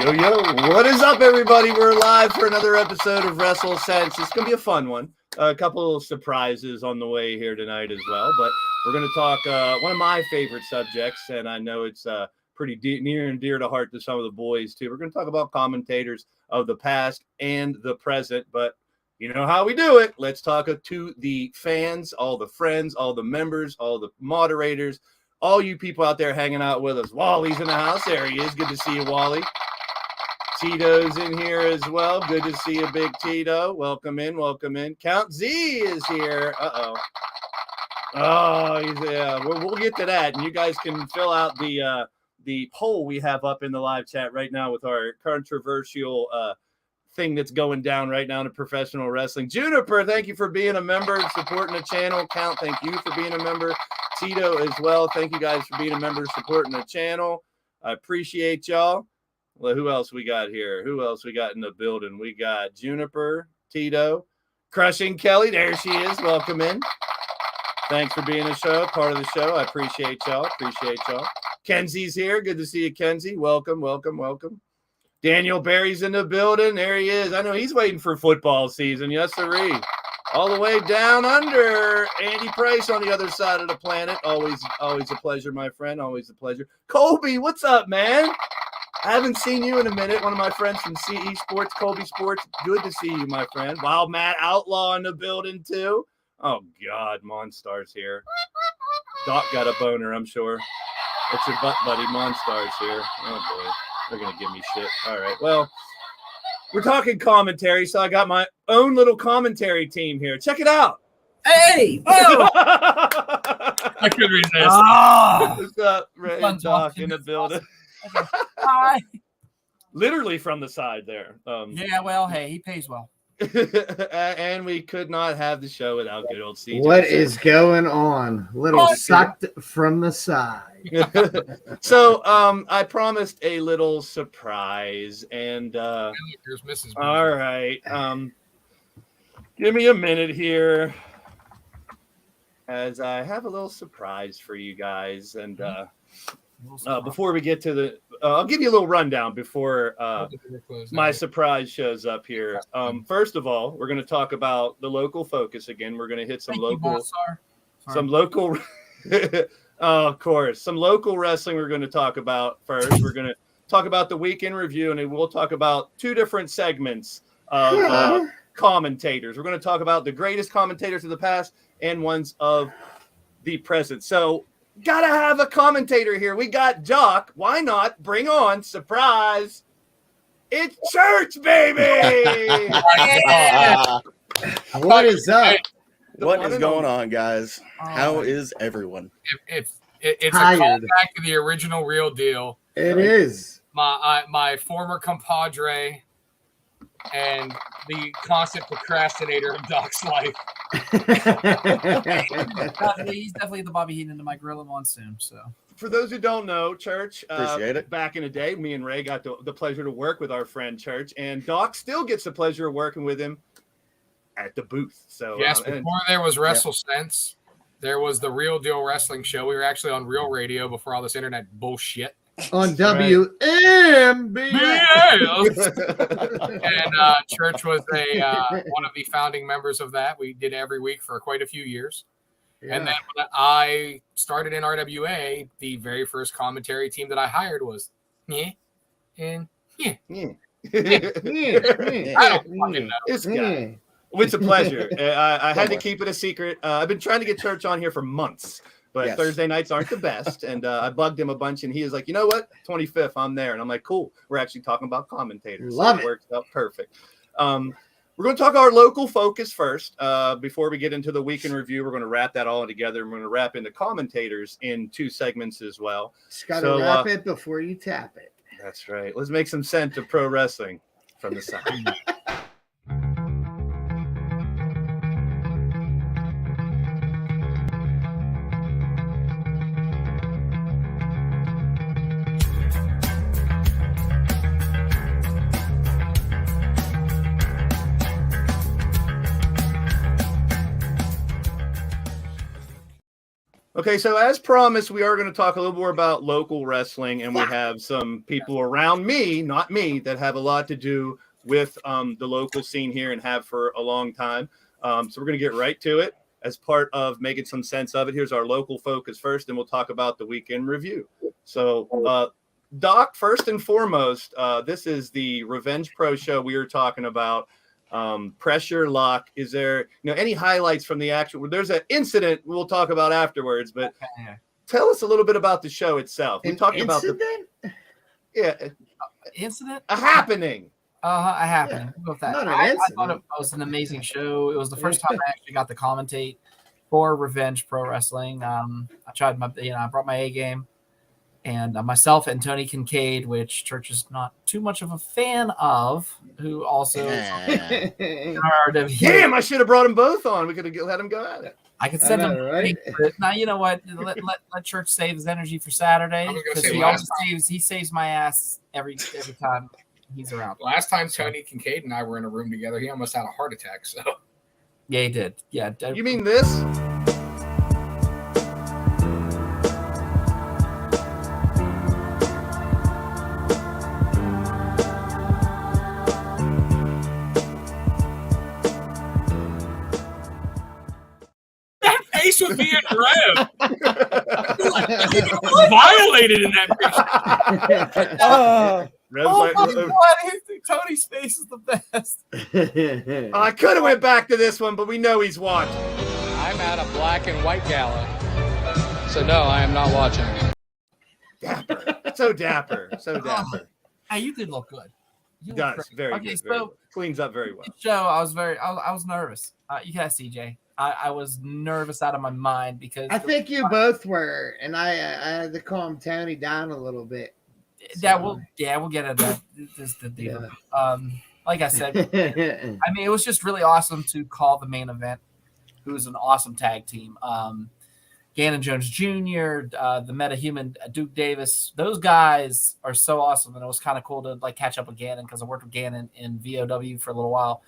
Yo, what is up, everybody? We're live for another episode of WrestleSense. It's going to be a fun one. A couple of surprises on the way here tonight as well, but we're going to talk one of my favorite subjects, and I know it's pretty near and dear to heart to some of the boys, too. We're going to talk about commentators of the past and the present, but you know how we do it. Let's talk to the fans, all the friends, all the members, all the moderators, all you people out there hanging out with us. Wally's in the house. There he is. Good to see you, Wally. Tito's in here as well. Good to see you, Big Tito. Welcome in, welcome in. Count Z is here. Oh, we'll get to that, and you guys can fill out the poll we have up in the live chat right now with our controversial thing that's going down right now in professional wrestling. Juniper, thank you for being a member and supporting the channel. Count, thank you for being a member. Tito as well. Thank you guys for being a member, supporting the channel. I appreciate y'all. Well, who else we got here? Who else we got in the building? We got Juniper, Tito, Crushing Kelly. There she is. Welcome in. Thanks for being part of the show. I appreciate y'all. Kenzie's here. Good to see you, Kenzie. Welcome. Daniel Barry's in the building. There he is. I know he's waiting for football season. Yes, sirree. All the way down under. Andy Price on the other side of the planet. Always a pleasure, my friend. Always a pleasure. Colby, what's up, man? I haven't seen you in a minute. One of my friends from CE Sports, Colby Sports. Good to see you, my friend. Wild Matt Outlaw in the building, too. Oh, God, Monstar's here. Doc got a boner, I'm sure. What's your butt, buddy? Monstar's here. Oh, boy. They're going to give me shit. All right. Well, we're talking commentary, so I got my own little commentary team here. Check it out. Hey! Oh! I could resist. What's up, Ray and Doc in the building? Okay. Hi. Literally from the side there. Yeah, well, hey, he pays well. And we could not have the show without good old CJ. What is going on? Little sucked from the side. So I promised a little surprise, and Here's Mrs. all right. Give me a minute here as I have a little surprise for you guys, and before we get to the I'll give you a little rundown before my surprise shows up here. First of all, we're going to talk about the local focus again. We're going to hit some local, of course, some local wrestling. We're going to talk about first. We're going to talk about the week in review, and we'll talk about two different segments of commentators. We're going to talk about the greatest commentators of the past and ones of the present. So, gotta have a commentator here. We got Jock. Why not bring on surprise? It's church, baby. What is up? What is going on, guys? How is everyone? It's Tired. a callback to the original Real Deal. It is. My former compadre and the constant procrastinator of Doc's life. He's definitely the Bobby Heenan to my Gorilla Monsoon. So, for those who don't know, Church, Appreciate it. Back in the day, me and Ray got the pleasure to work with our friend Church, and Doc still gets the pleasure of working with him at the booth. So yes, before there was WrestleSense, there was the Real Deal Wrestling Show. We were actually on Real Radio before all this internet bullshit. On WMB. And Church was one of the founding members of that. We did every week for quite a few years. Yeah. And then when I started in RWA, the very first commentary team that I hired was I don't fucking know. This guy. It's a pleasure. I had to keep it a secret. I've been trying to get Church on here for months. But yes. Thursday nights aren't the best. And I bugged him a bunch, and he is like, you know what? 25th, I'm there. And I'm like, cool. We're actually talking about commentators. Love it. It works out perfect. We're going to talk our local focus first. Before we get into the week in review, we're going to wrap that all together. And we're going to wrap in the commentators in two segments as well. Just got to wrap it before you tap it. That's right. Let's make some sense of pro wrestling from the side. Okay, so as promised, we are going to talk a little more about local wrestling, and we have some people around me, not me, that have a lot to do with the local scene here and have for a long time. So we're going to get right to it. As part of making some sense of it, here's our local focus first, and we'll talk about the weekend review. So, Doc, first and foremost, this is the Revenge Pro show we were talking about. Pressure lock. Is there any highlights from the actual? There's an incident we'll talk about afterwards, but tell us a little bit about the show itself. We talked about incident, a happening. A happening. I thought it was an amazing show. It was the first time I actually got to commentate for Revenge Pro Wrestling. I tried I brought my A game. And myself and Tony Kincaid, which Church is not too much of a fan of, who also Damn, I should have brought them both on. We could have let them go at it. I could send them. Right? Now, you know what? Let Church save his energy for Saturday, because he saves my ass every time he's around. Last time Tony Kincaid and I were in a room together, he almost had a heart attack. So yeah, he did. Yeah. You mean this? With me and Rev. Violated in that picture. Oh my God, Tony's face is the best. I could have went back to this one, but we know he's watching. I'm at a black and white gala. So no, I am not watching. Dapper. So dapper. So dapper. Hey, you did look good. Does. Very good. Very good. Cleans up very well. Joe, I was nervous. You can ask CJ. I was nervous out of my mind because I think you both were, and I had to calm Tony down a little bit. So. We'll get at that. This is the deal. Yeah. Like I said, I mean, it was just really awesome to call the main event. It was an awesome tag team. Gannon Jones Jr., the metahuman Duke Davis. Those guys are so awesome, and it was kind of cool to catch up with Gannon because I worked with Gannon in VOW for a little while,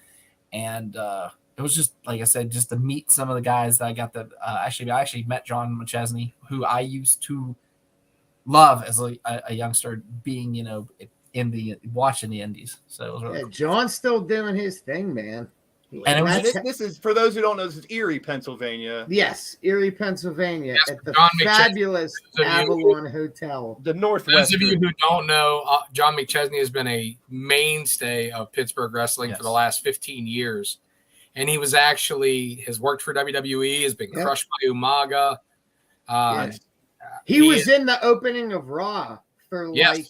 and it was just, like I said, just to meet some of the guys that I got to I actually met John McChesney, who I used to love as a youngster being, watching the indies. So it was really cool. John's still doing his thing, man. And it was this is, for those who don't know, this is Erie, Pennsylvania. Yes, Erie, Pennsylvania, Yes, at the John McChesney. fabulous Avalon Hotel. The For Northwest. those of you who don't know, John McChesney has been a mainstay of Pittsburgh wrestling for the last 15 years. And he was has worked for WWE, has been crushed by Umaga. Yes. He was in the opening of Raw for like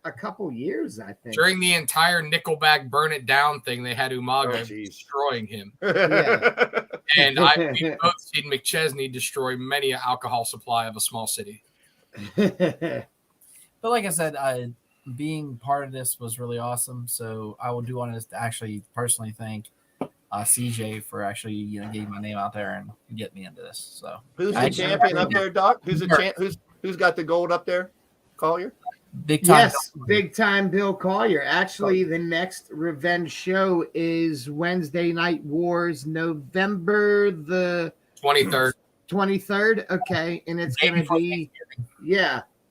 a couple years, I think. During the entire Nickelback Burn It Down thing, they had Umaga destroying him. Yeah. And we've both seen McChesney destroy many an alcohol supply of a small city. But like I said, being part of this was really awesome. So I would do want to actually personally thank CJ for actually getting my name out there and getting me into this. So who's the champion up there, Doc? Who's got the gold up there? Collier? Big time. Yes, big time Bill Collier. Actually, the next Revenge show is Wednesday Night Wars, November the 23rd. 23rd. Okay, and it's going to be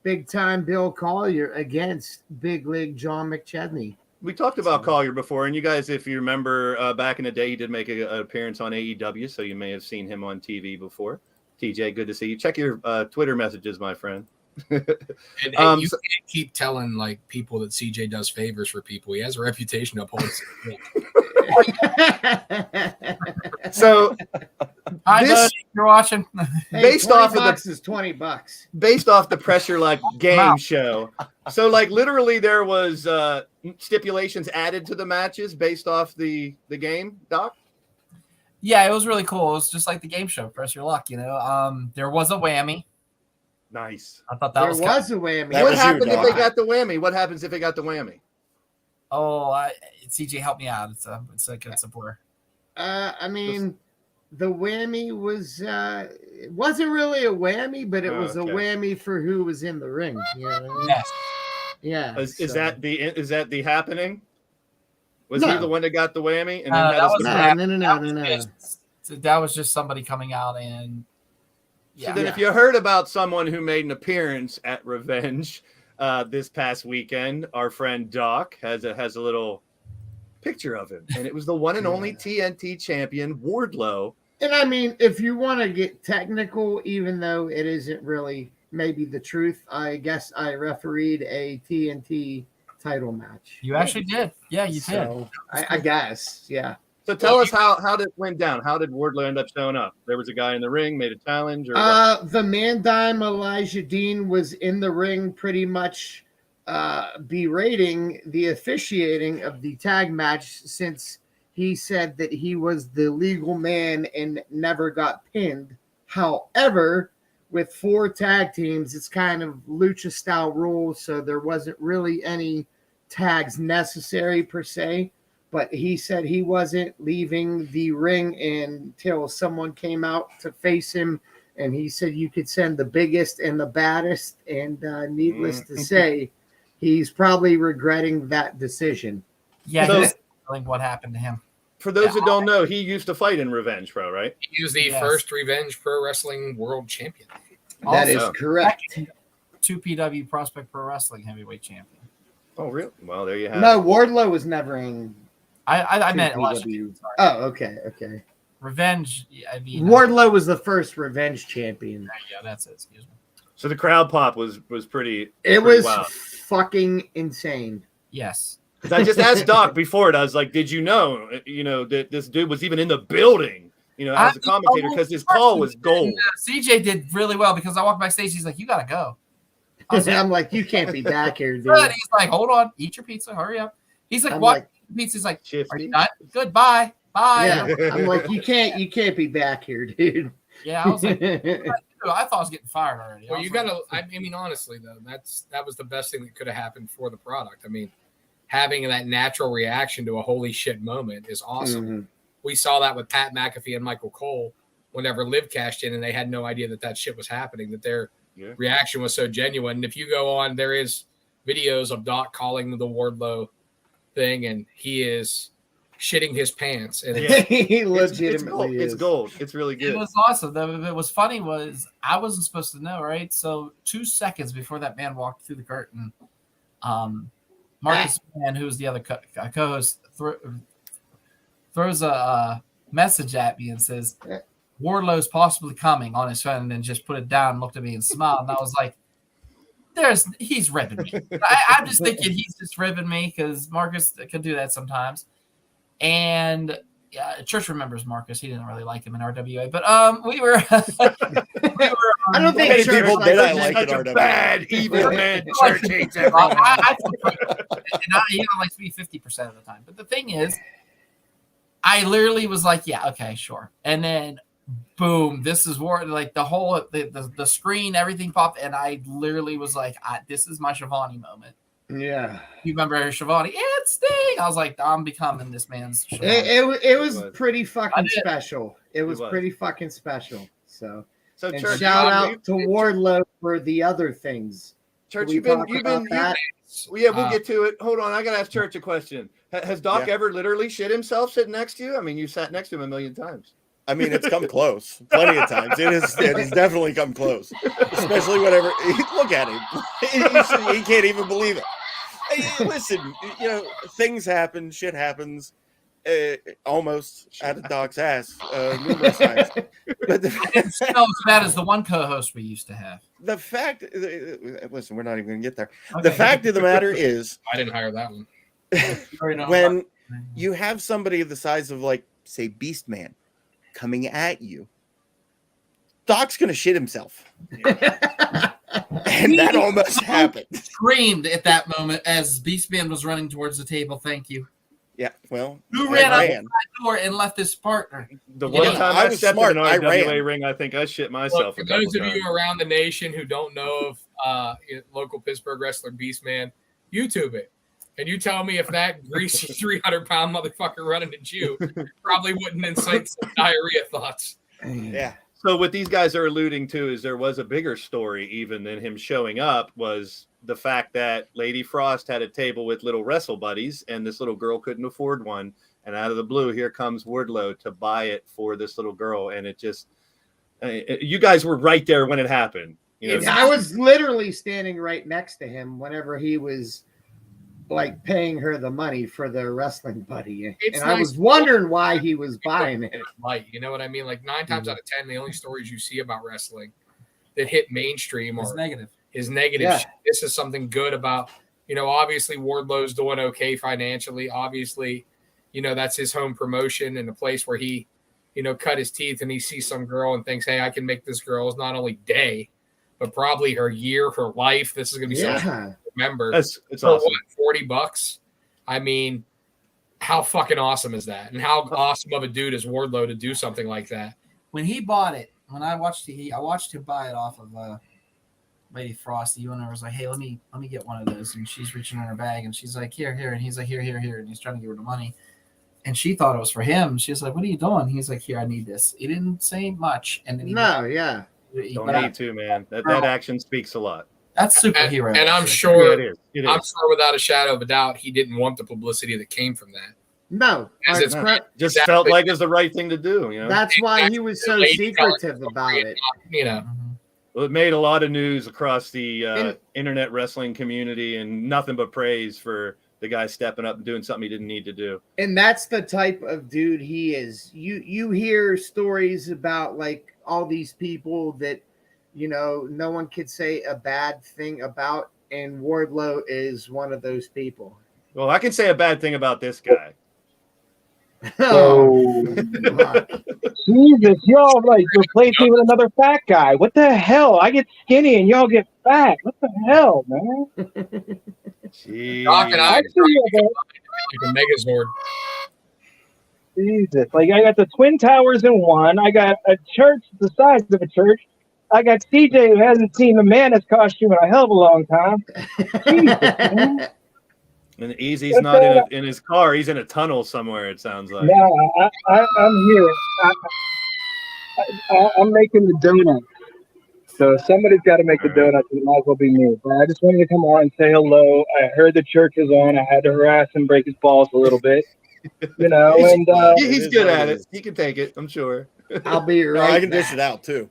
big time Bill Collier against Big League John McChesney. We talked about Collier before, and you guys, if you remember back in the day, he did make an appearance on AEW, so you may have seen him on TV before. TJ, good to see you. Check your Twitter messages, my friend. And you can't keep telling like people that CJ does favors for people. He has a reputation to uphold. So you're watching. Based off of is $20. Based off the Pressure Like game show. So like literally there was stipulations added to the matches based off the game, Doc? Yeah, it was really cool. It was just like the game show, Press Your Luck, There was a whammy. Nice. I thought that there was a whammy. What happened if they got the whammy? What happens if they got the whammy? Oh, CJ helped me out. It's a good support. I mean, the whammy was it wasn't really a whammy, but it was a whammy for who was in the ring. Yes. Yeah. Is that the happening? Was No. he the one that got the whammy? And No. That was just somebody coming out and. So then if you heard about someone who made an appearance at Revenge this past weekend, our friend Doc has a little picture of him. And it was the one and only TNT champion, Wardlow. And I mean, if you want to get technical, even though it isn't really maybe the truth, I guess I refereed a TNT title match. You actually did. Yeah, you did. I guess, yeah. So tell us how did it went down? How did Wardlow end up showing up? There was a guy in the ring, made a challenge, or the Man Dime Elijah Dean was in the ring pretty much berating the officiating of the tag match, since he said that he was the legal man and never got pinned. However, with 4 tag teams, it's kind of lucha style rules, so there wasn't really any tags necessary per se. But he said he wasn't leaving the ring until someone came out to face him. And he said you could send the biggest and the baddest. And needless to say, he's probably regretting that decision. Yeah, so, he's what happened to him. For those that don't know, he used to fight in Revenge Pro, right? He was the first Revenge Pro Wrestling World Champion. That is correct. 2PW Prospect Pro Wrestling Heavyweight Champion. Oh, really? Well, there you have No, Wardlow was never in... I meant Oh, okay. Revenge. I mean, Wardlow was the first Revenge champion. Yeah, that's it. Excuse me. So the crowd pop was pretty. It was wild. Fucking insane. Yes. Because I just asked Doc before it. I was like, "Did you know that this dude was even in the building? As a commentator, because his call was gold." CJ did really well because I walked backstage. He's like, "You gotta go." I'm like, "You can't be back here, dude." He's like, "Hold on, eat your pizza, hurry up." He's like, "What?" Pizza's like, "Are you done? Goodbye, bye." Yeah, I'm like, you can't be back here, dude. Yeah, I was like, I thought I was getting fired already. Well, you gotta. I mean, honestly, though, that was the best thing that could have happened for the product. I mean, having that natural reaction to a holy shit moment is awesome. Mm-hmm. We saw that with Pat McAfee and Michael Cole whenever Liv cashed in, and they had no idea that shit was happening. That their reaction was so genuine. And if you go on, there is videos of Doc calling the Wardlow thing, and he is shitting his pants. And Yeah. He It's legitimately gold. It's gold. It's really good. It was awesome. What was funny was I wasn't supposed to know, right? So 2 seconds before that man walked through the curtain, Marcus Mann, who's the other co-host, throws a message at me and says, Wardlow's possibly coming on his phone, and then just put it down and looked at me and smiled. And I was like, he's ribbing me. I'm just thinking he's just ribbing me because Marcus could do that sometimes. And Church remembers Marcus. He didn't really like him in RWA, but we were. I don't think Many Church people did I like such in a RWA. bad, evil man. Church hates everyone. He likes me 50% of the time. But the thing is, I literally was like, yeah, okay, sure. And then boom, this is where like the whole the screen, everything popped, and I literally was like, this is my Shivani moment. Yeah. You remember Shivani? It's Sting. I was like, I'm becoming this man's Shivani. It was pretty fucking special. It was was. pretty fucking special. So So and Church, shout out to Wardlow for the other things. Church, We you've been talk about that. yeah, we'll get to it. Hold on, I gotta ask Church a question. Has Doc ever literally shit himself sitting next to you? I mean, you sat next to him a million times. I mean, it's come close plenty of times. It has definitely come close, especially whenever look at him. He can't even believe it. Hey, listen, things happen, shit happens. Almost out of Doc's ass numerous times. But I didn't smell as bad as the one co-host we used to have. the fact, listen, we're not even going to get there. Okay. The fact of the matter is, I didn't hire that one. when you have somebody the size of, like, say, Beast Man coming at you, Doc's going to shit himself. And that almost happened. Screamed at that moment as Beastman was running towards the table. Thank you. Yeah, well, Who ran out the door and left his partner? The one time I stepped in an RWA ring, I think I shit myself. Look, for those of you around the nation who don't know of local Pittsburgh wrestler Beastman, YouTube it. And you tell me if that greasy 300-pound motherfucker running at you probably wouldn't incite some diarrhea thoughts. Yeah. So what these guys are alluding to is there was a bigger story even than him showing up, was the fact that Lady Frost had a table with little wrestle buddies and this little girl couldn't afford one. And out of the blue, here comes Wardlow to buy it for this little girl. And it just, you guys were right there when it happened. I was literally standing right next to him whenever he was like paying her the money for the wrestling buddy. And I was wondering why he was buying it. Like, you know what I mean? Like 9 times out of 10, the only stories you see about wrestling that hit mainstream is negative. Yeah. This is something good about, obviously Wardlow's doing okay financially. Obviously, that's his home promotion and a place where he, cut his teeth, and he sees some girl and thinks, hey, I can make this girl's not only day, but probably her year, her life. This is going to be something to remember. It's for awesome. What, $40? I mean, how fucking awesome is that? And how awesome of a dude is Wardlow to do something like that? When he bought it, when I watched him buy it off of Lady Frosty, and I was like, hey, let me get one of those. And she's reaching in her bag, and she's like, here. And he's like, here. And he's trying to give her the money. And she thought it was for him. She's like, what are you doing? He's like, here, I need this. He didn't say much. And then Don't need to, man. That action speaks a lot. That's superhero. And I'm sure, it is. I'm sure without a shadow of a doubt, he didn't want the publicity that came from that. No. Just felt like it was the right thing to do. That's why he was so secretive about it. Well, it made a lot of news across the internet wrestling community, and nothing but praise for the guy stepping up and doing something he didn't need to do. And that's the type of dude he is. You hear stories about like all these people that, no one could say a bad thing about, and Wardlow is one of those people. Well, I can say a bad thing about this guy. Oh, Jesus, y'all like replace me with another fat guy. What the hell? I get skinny and y'all get fat. What the hell, man? Jeez. Doc and I like a Megazord. Jesus, like I got the Twin Towers in one. I got a church the size of a church. I got CJ who hasn't seen the Manus costume in a hell of a long time. Jesus, man. And Easy's not in his car. He's in a tunnel somewhere, it sounds like. No, I'm here. I'm making the donut. So somebody's got to make the donuts. It might as well be me. But I just wanted to come on and say hello. I heard the church was on. I had to harass and break his balls a little bit. you know, and He's is good what at it it. is. He can take it, I'm sure. I'll be No, right I can dish back. it out too.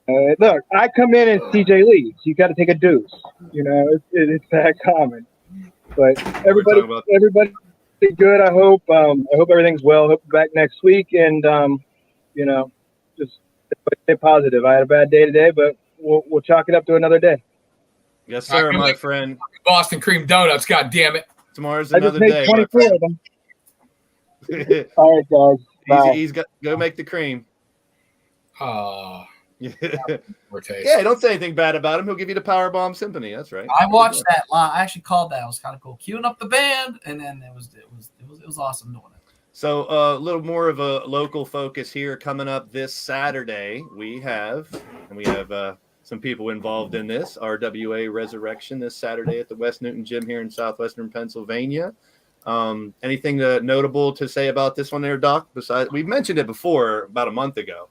look, I come in and CJ leaves. You got to take a deuce. You know, it's that common. But everybody good. I hope everything's well. Hope you're back next week, and you know, just stay positive. I had a bad day today, but we'll chalk it up to another day. Yes, sir, my friend. Boston cream donuts. God damn it! Tomorrow's I just another made day. 24 of them. All right, guys. Bye. He's got go make the cream. Yeah, Yeah, don't say anything bad about him. He'll give you the Powerbomb Symphony. That's right. I watched that live. I actually called that. It was kind of cool. Queuing up the band, and then it was awesome doing it. So a little more of a local focus here coming up this Saturday. We have some people involved in this RWA Resurrection this Saturday at the West Newton Gym here in southwestern Pennsylvania. Anything notable to say about this one there, Doc? Besides, we mentioned it before about a month ago.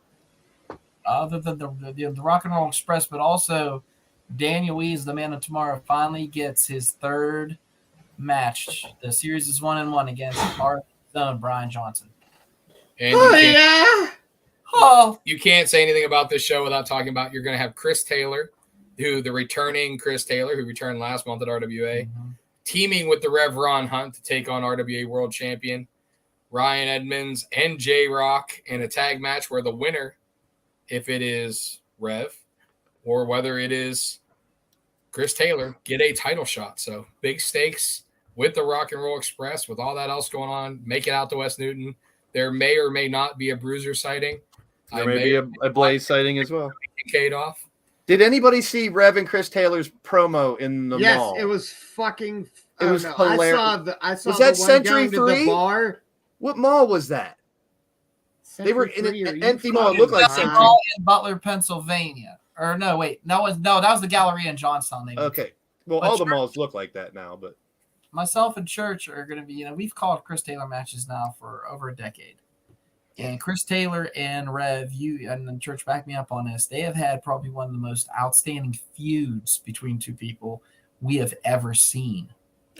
Other than the Rock and Roll Express, but also Daniel Wees, the man of tomorrow, finally gets his third match. The series is 1-1 against our own Brian Johnson. And you can't say anything about this show without talking about you're going to have Chris Taylor, the returning Chris Taylor, who returned last month at RWA, teaming with the Rev Ron Hunt to take on RWA World Champion Ryan Edmonds and J-Rock in a tag match where the winner, if it is Rev or whether it is Chris Taylor, get a title shot. So big stakes with the Rock and Roll Express, with all that else going on. Make it out to West Newton. There may or may not be a Bruiser sighting. There may be a Blaze sighting as well. Off. Did anybody see Rev and Chris Taylor's promo in the mall? Yes, it was fucking. It was hilarious. I saw was that the one Century going to 3? the bar. What mall was that? They were in an empty mall. It looked like Century. Mall in Butler, Pennsylvania. Or no, wait, that was the Galleria in Johnstown. Okay, well, all the malls look like that now, but myself and Church are going to be. We've called Chris Taylor matches now for over a decade. And Chris Taylor and Rev, you and Church, back me up on this. They have had probably one of the most outstanding feuds between two people we have ever seen.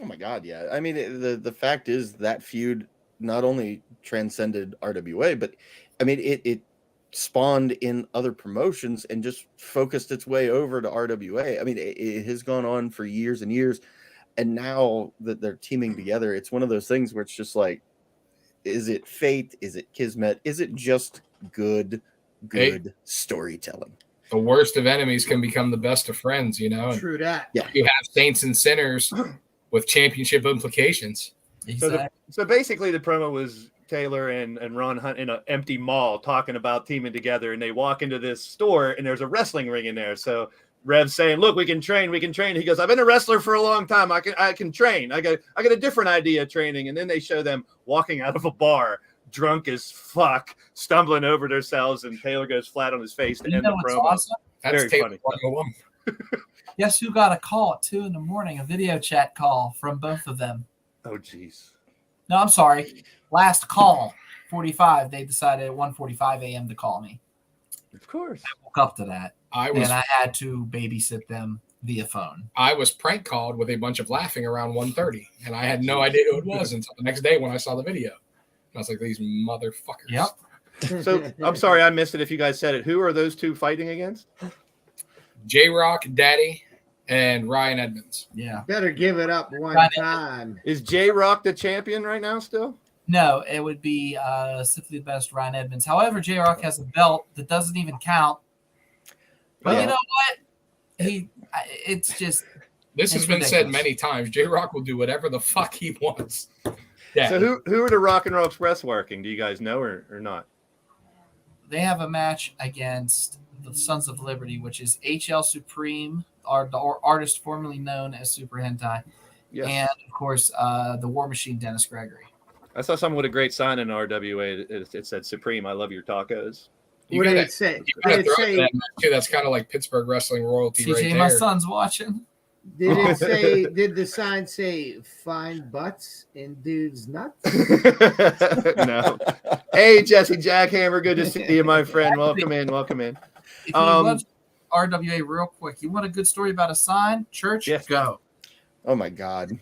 Oh my God, yeah. I mean, the fact is that feud not only transcended RWA, but I mean, it spawned in other promotions and just focused its way over to RWA. I mean, it has gone on for years and years, and now that they're teaming together, it's one of those things where it's just like, is it fate? Is it kismet? Is it just good storytelling? The worst of enemies can become the best of friends, you know? True that. Yeah. You have saints and sinners with championship implications. Exactly. So basically the promo was Taylor and Ron Hunt in an empty mall talking about teaming together, and they walk into this store and there's a wrestling ring in there. So Rev's saying, look, we can train. He goes, I've been a wrestler for a long time. I can train. I got a different idea of training. And then they show them walking out of a bar, drunk as fuck, stumbling over themselves, and Taylor goes flat on his face to end the promo. Awesome? That's very Taylor funny. Guess who got a call at 2 a.m, a video chat call from both of them? Oh, geez. No, I'm sorry. Last call, 45. They decided at 1:45 a.m. to call me. Of course. I woke up to that. I had to babysit them via phone. I was prank called with a bunch of laughing around 1:30, and I had no idea who it was until the next day when I saw the video. And I was like, these motherfuckers. Yep. So I'm sorry I missed it if you guys said it. Who are those two fighting against? J-Rock, Daddy, and Ryan Edmonds. Yeah. Better give it up one time. Is J-Rock the champion right now still? No, it would be simply the best Ryan Edmonds. However, J-Rock has a belt that doesn't even count. But you know what? It's just. This has been said many times. J-Rock will do whatever the fuck he wants. Yeah. So who are the Rock and Roll Express working? Do you guys know or not? They have a match against the Sons of Liberty, which is HL Supreme, the artist formerly known as Super Hentai. Yes. And, of course, the War Machine, Dennis Gregory. I saw someone with a great sign in RWA. It said, Supreme, I love your tacos. What did it say? That's kind of like Pittsburgh wrestling royalty right there. My son's watching. Did it say, did the sign say, find butts in dudes' nuts? No. Hey, Jesse Jackhammer, good to see you, my friend. Welcome in. If you love RWA real quick, you want a good story about a sign? Church? Yes. Go. Oh, my God.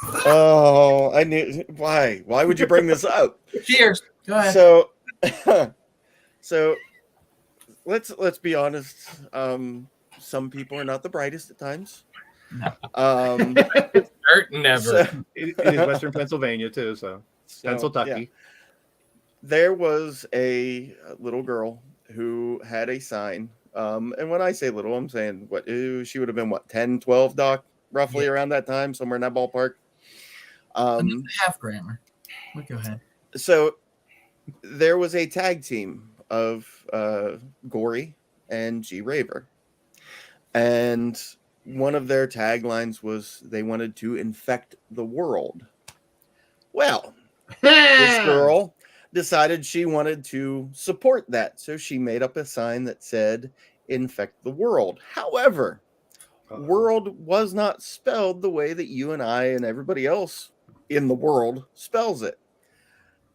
Oh, I knew why. Why would you bring this up? Cheers. Go ahead. So, so let's be honest. Some people are not the brightest at times. Never. So, It is Western Pennsylvania too, so Pennsylvania. yeah. There was a little girl who had a sign. And when I say little, I'm saying what she would have been 10, 12, Doc, roughly around that time, somewhere in that ballpark. Half grammar. Go ahead. So there was a tag team of Gory and G Raver. And one of their taglines was they wanted to infect the world. Well, this girl decided she wanted to support that. So she made up a sign that said, infect the world. However, world was not spelled the way that you and I and everybody else in the world spells it.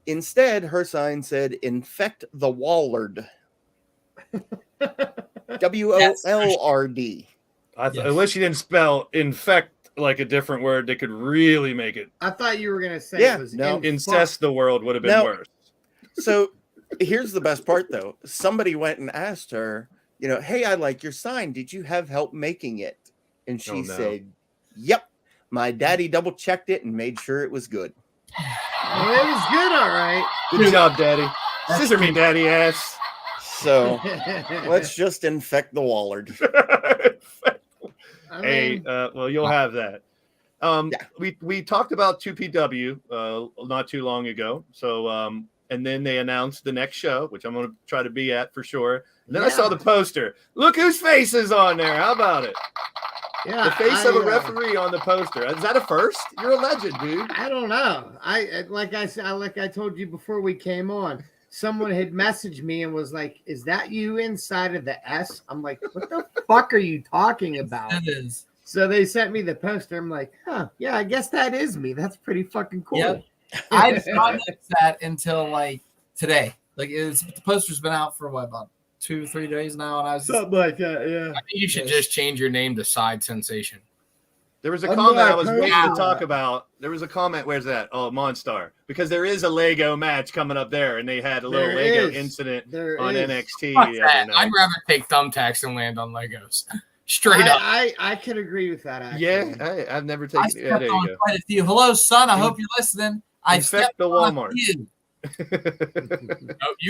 Instead, her sign said, infect the Wallard. WOLRD. I wish you didn't spell infect like a different word that could really make it. I thought you were going to say it was incest the world would have been worse. So here's the best part, though. Somebody went and asked her, hey, I like your sign. Did you have help making it? And she said, yep. My daddy double checked it and made sure it was good. Well, it was good, all right. Good job, Daddy. Scissor me, Daddy ass. So let's just infect the Wallard. Well, you'll have that. We talked about 2PW not too long ago. So and then they announced the next show, which I'm going to try to be at for sure. And then I saw the poster. Look whose face is on there. How about it? Yeah, the face of a referee on the poster. Is that a first? You're a legend, dude. I don't know. Like I told you before we came on, someone had messaged me and was like, "Is that you inside of the S?" I'm like, "What the fuck are you talking about?" It is. So they sent me the poster. I'm like, "Huh, yeah, I guess that is me. That's pretty fucking cool." Yep. I didn't notice that until like today. Like the poster's been out for what, about 2-3 days now, and I was something like that. Yeah. I think you should just change your name to Side Sensation. There was a comment I was waiting to talk about. There was a comment. Where's that? Oh, Monstar. Because there is a Lego match coming up there, and they had a little Lego incident on NXT. I'd rather take thumbtacks than land on Legos. Straight up. I could agree with that. Actually. Yeah, I've never taken. Yeah, there you go. Quite a few. Hello, son. I hope you're listening. I stepped the Walmart. You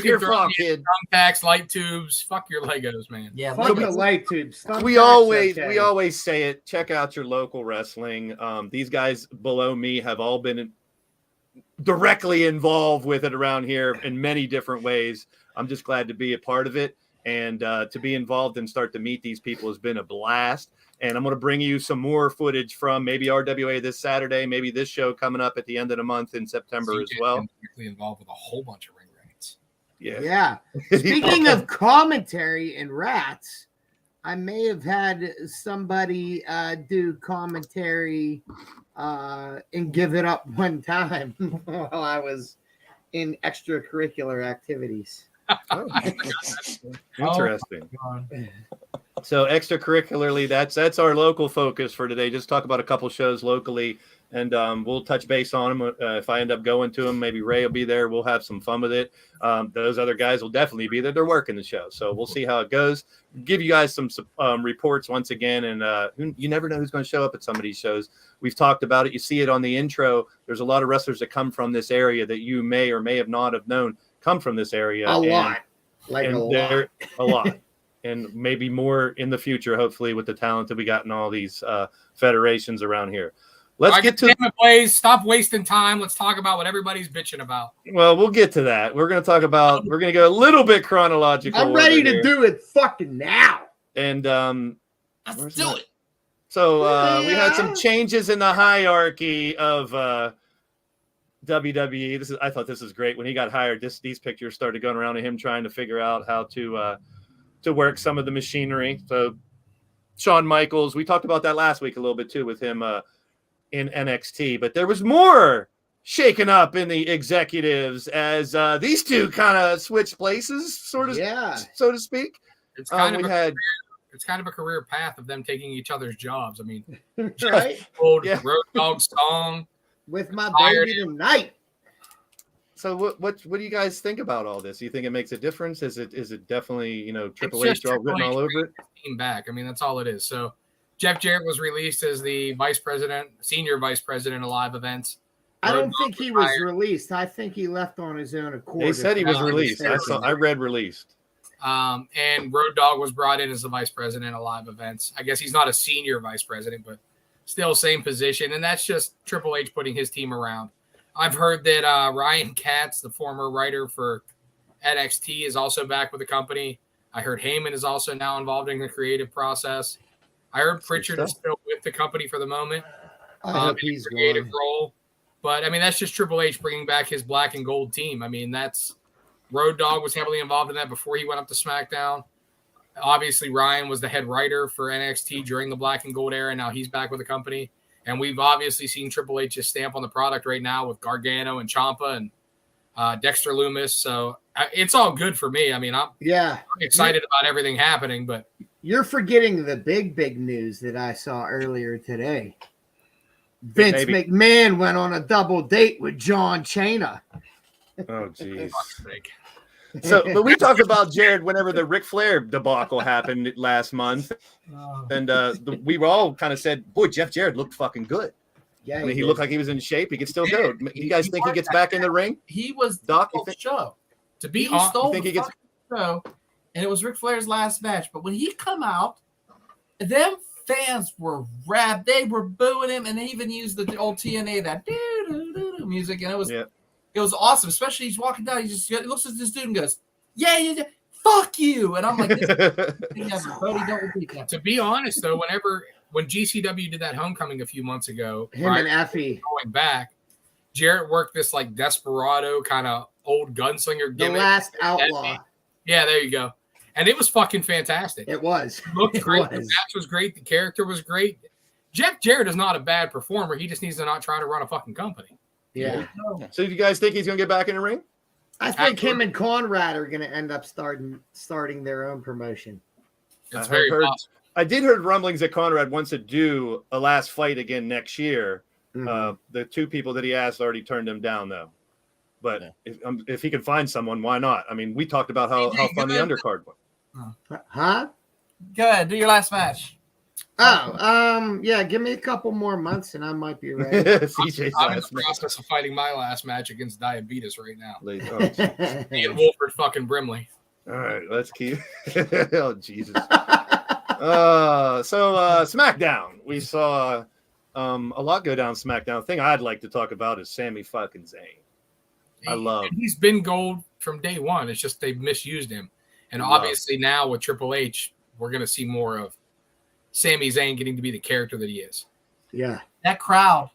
can throw thumbtacks, light tubes. Fuck your Legos, man. Yeah, fuck the light tubes. We always say it. Check out your local wrestling. These guys below me have all been directly involved with it around here in many different ways. I'm just glad to be a part of it, and to be involved and start to meet these people has been a blast. And I'm going to bring you some more footage from maybe RWA this Saturday, maybe this show coming up at the end of the month in September as well. Involved with a whole bunch of ring rats. Yeah. Speaking of commentary and rats, I may have had somebody do commentary and give it up one time while I was in extracurricular activities. Oh. Interesting. So extracurricularly, that's our local focus for today. Just talk about a couple shows locally, and we'll touch base on them. If I end up going to them, maybe Ray will be there. We'll have some fun with it. Those other guys will definitely be there. They're working the show, so we'll see how it goes. Give you guys some reports once again, and you never know who's going to show up at some of these shows. We've talked about it. You see it on the intro. There's a lot of wrestlers that come from this area that you may or may have not have known come from this area. A lot. And maybe more in the future, hopefully, with the talent that we got in all these federations around here. Let's get to it, Blaze. Stop wasting time. Let's talk about what everybody's bitching about. Well, we'll get to that. We're going to talk about. We're going to go a little bit chronological. I'm ready to do it fucking now. And let's do it. So we had some changes in the hierarchy of WWE. I thought this was great when he got hired. These pictures started going around of him trying to figure out how to work some of the machinery. So Shawn Michaels, we talked about that last week a little bit too with him in NXT, but there was more shaken up in the executives as these two kind of switched places, so to speak. It's kind of a career path of them taking each other's jobs. I mean, Right? old Yeah. Road Dogg song. With my Fired baby tonight. So what do you guys think about all this? Do you think it makes a difference? Is it definitely, Triple It's H just all written all over it? Team back. I mean, that's all it is. So Jeff Jarrett was released as the senior vice president of live events. I Road don't Dogg think he was released. I think he left on his own accord. They said he was No, released. I read released. And Road Dogg was brought in as the vice president of live events. I guess he's not a senior vice president, but still same position. And that's just Triple H putting his team around. I've heard that Ryan Katz, the former writer for NXT, is also back with the company. I heard Heyman is also now involved in the creative process. I heard Pritchard is still with the company for the moment. I hope in a he's creative gone. role. But, I mean, that's just Triple H bringing back his black and gold team. I mean, that's Road Dogg was heavily involved in that before he went up to SmackDown. Obviously, Ryan was the head writer for NXT during the black and gold era. Now he's back with the company. And we've obviously seen Triple H's stamp on the product right now with Gargano and Ciampa and Dexter Lumis. So it's all good for me. I mean, I'm excited about everything happening. But you're forgetting the big news that I saw earlier today. Vince McMahon went on a double date with John Cena. Oh, jeez. So, but we talked about Jared whenever the Ric Flair debacle happened last month, and we were all kind of said, "Boy, Jeff Jarrett looked fucking good." Yeah, I mean, he looked like he was in shape. He could still go. You guys think he gets back in the ring? He was Doc. the show. To be He honest, stole think the he gets- fucking show, and it was Ric Flair's last match. But when he come out, them fans were rap. They were booing him, and they even used the old TNA that doo-doo-doo-doo music, and it was awesome. Especially he's walking down, he looks at this dude and goes, "Yeah, fuck you!" And I'm like, Bodie, don't repeat that. to be honest, though, when GCW did that homecoming a few months ago, him and Effie going back, Jarrett worked this like desperado kind of old gunslinger the gimmick. last outlaw. Yeah, there you go. And it was fucking fantastic. It was. It looked It great. The was. match was great. The character was great. Jeff Jarrett is not a bad performer. He just needs to not try to run a fucking company. Yeah. So, do you guys think he's going to get back in the ring? I think him and Conrad are going to end up starting their own promotion. It's very possible. I did heard rumblings that Conrad wants to do a last fight again next year. Mhm. The two people that he asked already turned him down, though. But if he can find someone, why not? I mean, we talked about how fun the undercard was. Huh? Go ahead, do your last match. Yeah, give me a couple more months and I might be ready. CJ's I'm in the last match. process of fighting my last match against diabetes right now. Oh, geez. Me and Wolford fucking Brimley. All right, let's keep. Oh, Jesus. So SmackDown. We saw a lot go down SmackDown. The thing I'd like to talk about is Sami fucking Zayn. He's been gold from day one. It's just they've misused him. And obviously now with Triple H, we're going to see more of Sami Zayn getting to be the character that he is. Yeah. That crowd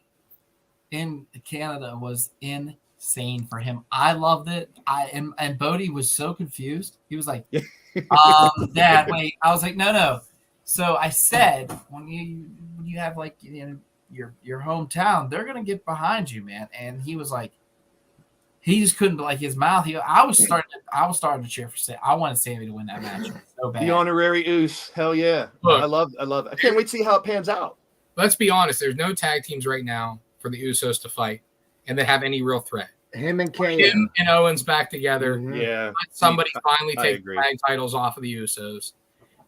in Canada was insane for him. I loved it. And Bodie was so confused. He was like, Dad, wait. I was like, no. So I said, when you have like your hometown, they're gonna get behind you, man. And he was like, he just couldn't like his mouth. I was starting to cheer for Sam. I wanted Sammy to win that match so bad. The honorary Oos. Hell yeah. Look, I love it. I can't wait to see how it pans out. Let's be honest. There's no tag teams right now for the Usos to fight and they have any real threat. Him and KO. Him and Owens back together. Mhm. Yeah. Let somebody finally I take agree. the tag titles off of the Usos.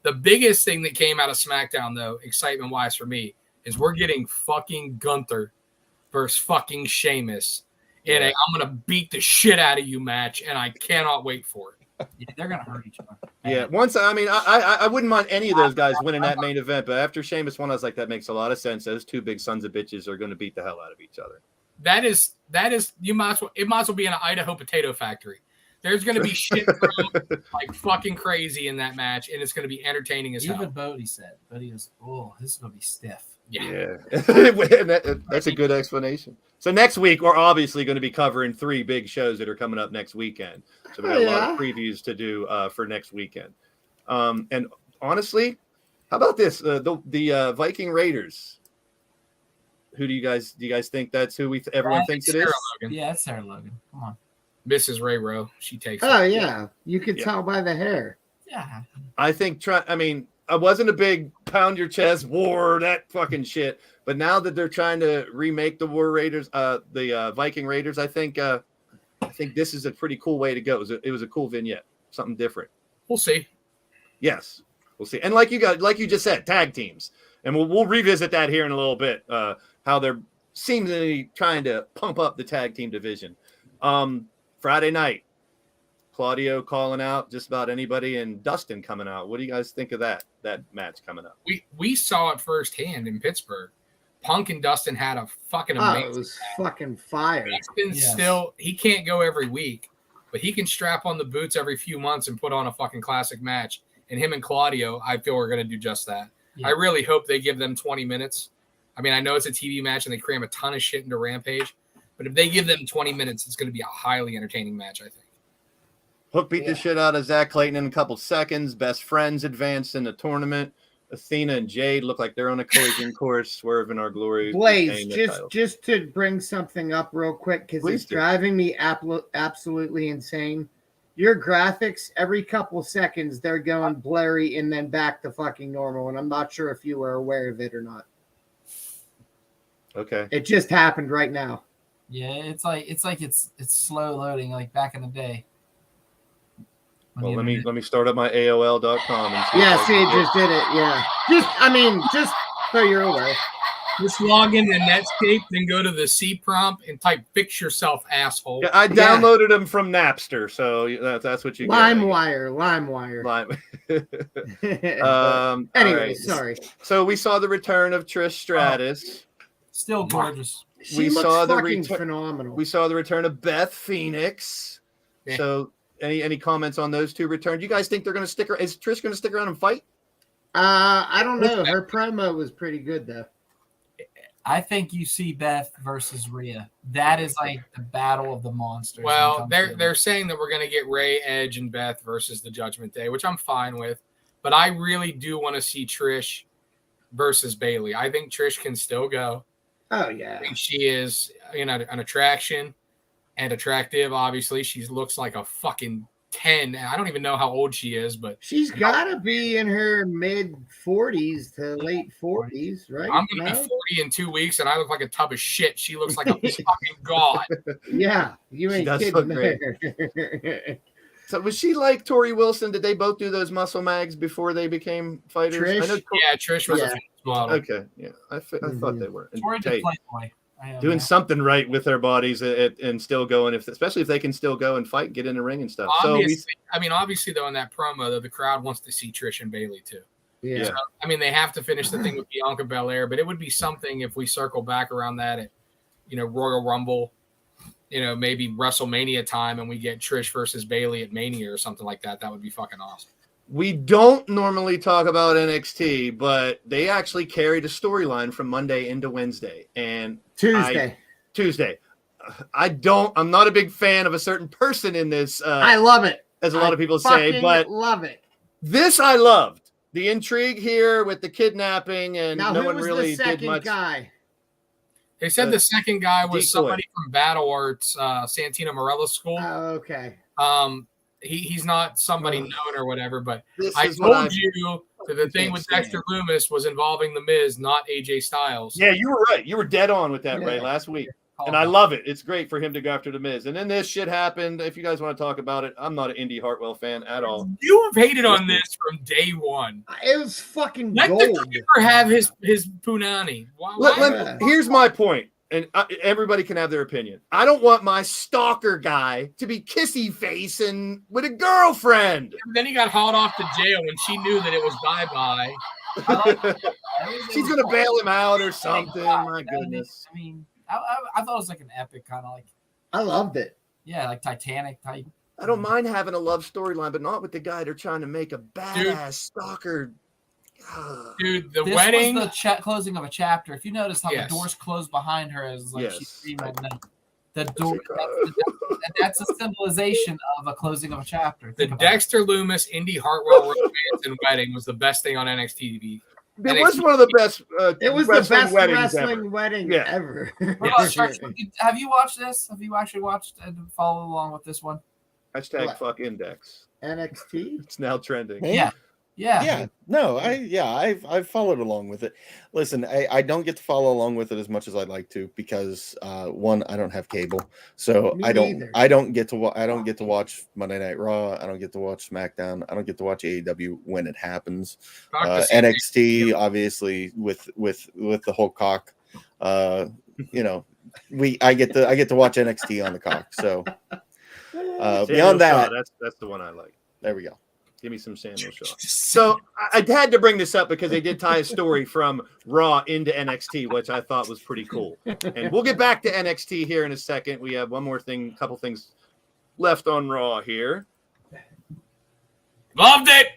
The biggest thing that came out of SmackDown, though, excitement-wise for me, is we're getting fucking Gunther versus fucking Sheamus in a I'm going to beat the shit out of you match, and I cannot wait for it. Yeah, they're gonna hurt each other. Yeah. I wouldn't mind any of those guys winning that main event, but after Sheamus won, I was like, that makes a lot of sense. Those two big sons of bitches are going to beat the hell out of each other. That is it might as well be an Idaho potato factory. There's going to be shit thrown like fucking crazy in that match, and it's going to be entertaining as hell. Even Bodie said, Bodie was, this is gonna be stiff. Yeah. That's a good explanation. So next week, we're obviously going to be covering 3 big shows that are coming up next weekend. So we got a lot of previews to do for next weekend. And honestly, how about this? The Viking Raiders. Who do you guys think that's who everyone thinks it is? Logan. Yeah, it's Sarah Logan. Come on. Mrs. Ray Rowe, she takes Oh it. yeah, you could tell by the hair. Yeah. I think. I wasn't a big pound your chest war, that fucking shit. But now that they're trying to remake the War Raiders, the Viking Raiders, I think this is a pretty cool way to go. It was a cool vignette, something different. We'll see. Yes, we'll see. And like you just said, tag teams, and we'll revisit that here in a little bit. How they're seemingly trying to pump up the tag team division. Friday night, Claudio calling out just about anybody, and Dustin coming out. What do you guys think of that match coming up? We saw it firsthand in Pittsburgh. Punk and Dustin had a fucking amazing. It was fucking fire. He can't go every week, but he can strap on the boots every few months and put on a fucking classic match. And him and Claudio, I feel, are going to do just that. Yeah. I really hope they give them 20 minutes. I mean, I know it's a TV match and they cram a ton of shit into Rampage, but if they give them 20 minutes, it's going to be a highly entertaining match, I think. Hook beat the shit out of Zach Clayton in a couple seconds. Best friends advanced in the tournament. Athena and Jade look like they're on a collision course, swerving our glory. Blaze, just to bring something up real quick, because it's driving me absolutely insane. Your graphics, every couple seconds, they're going blurry and then back to fucking normal, and I'm not sure if you were aware of it or not. Okay. It just happened right now. Yeah, it's slow loading like back in the day. Well, let me start up my AOL.com. And see it just did it. Yeah. Just so you're aware. Just log into Netscape, then go to the C prompt and type "fix yourself, asshole." Yeah, I downloaded them from Napster, so that's what you get. LimeWire. Anyway, sorry. So we saw the return of Trish Stratus. Still gorgeous. She looks fucking phenomenal. We saw the return of Beth Phoenix. Yeah. So any comments on those two returns? You guys think they're going to stick around? Is Trish going to stick around and fight? I don't know. Her promo was pretty good, though. I think you see Beth versus Rhea. That is like the battle of the monsters. Well, they're saying that we're going to get Ray, Edge, and Beth versus the Judgment Day, which I'm fine with. But I really do want to see Trish versus Bayley. I think Trish can still go. Oh, yeah. I think she is, an attraction and attractive. Obviously, she looks like a fucking 10. I don't even know how old she is, but she's got to be in her mid 40s to late 40s, right? I'm going to be 40 in 2 weeks, and I look like a tub of shit. She looks like a fucking god. Yeah, you ain't kidding there. So was she like Tori Wilson? Did they both do those muscle mags before they became fighters? Trish? Trish was a famous model. Okay, yeah, I thought they were. Tori did Playboy. Doing something right with their bodies and still going, especially if they can still go and fight and get in the ring and stuff. Obviously, though, in that promo, the crowd wants to see Trish and Bayley too. Yeah. So, they have to finish the thing with Bianca Belair, but it would be something if we circle back around that at, Royal Rumble, maybe WrestleMania time, and we get Trish versus Bayley at Mania or something like that. That would be fucking awesome. We don't normally talk about NXT, but they actually carried a storyline from Monday into Wednesday and Tuesday. I'm not a big fan of a certain person in this. I love it. As a lot of people say, but love it. This I loved. The intrigue here with the kidnapping, and now, no one really did much. Guy? They said the second guy was somebody from Battle Arts, Santino Morella's school. Oh, okay. He's not somebody known or whatever, but I told you that the thing with Dexter Lumis was involving The Miz, not AJ Styles. Yeah, you were right. You were dead on with that, Ray, last week. And I love it. It's great for him to go after The Miz. And then this shit happened. If you guys want to talk about it, I'm not an Indy Hartwell fan at all. You have hated on this from day one. It was fucking gold. Let the keeper have his punani. Here's my point. And everybody can have their opinion. I don't want my stalker guy to be kissy facing with a girlfriend. And then he got hauled off to jail when she knew that it was bye-bye. She's going to bail him out or something. My goodness. I thought it was like an epic kind of like. I loved it. Yeah, like Titanic type. I don't mind having a love storyline, but not with the guy they're trying to make a badass stalker. Dude, this wedding was the closing of a chapter. If you notice how the doors closed behind her as like she's screaming, the door. That's a symbolization of a closing of a chapter. The Dexter Lumis, Indy Hartwell romance and wedding was the best thing on NXT TV. It was one of the best. It was the best wrestling wedding ever. Have you watched this? Have you actually watched and followed along with this one? # fuck Index. NXT. It's now trending. Yeah. Yeah. No, I've followed along with it. Listen, I don't get to follow along with it as much as I'd like to because one, I don't have cable, so Me I neither. don't get to watch Monday Night Raw. I don't get to watch SmackDown. I don't get to watch AEW when it happens. NXT, obviously, with the whole cock. I get to watch NXT on the cock. So beyond that, that's the one I like. There we go. Give me some Samuel Shaw. So I had to bring this up because they did tie a story from Raw into NXT, which I thought was pretty cool. And we'll get back to NXT here in a second. We have one more thing, couple things left on Raw here. Loved it.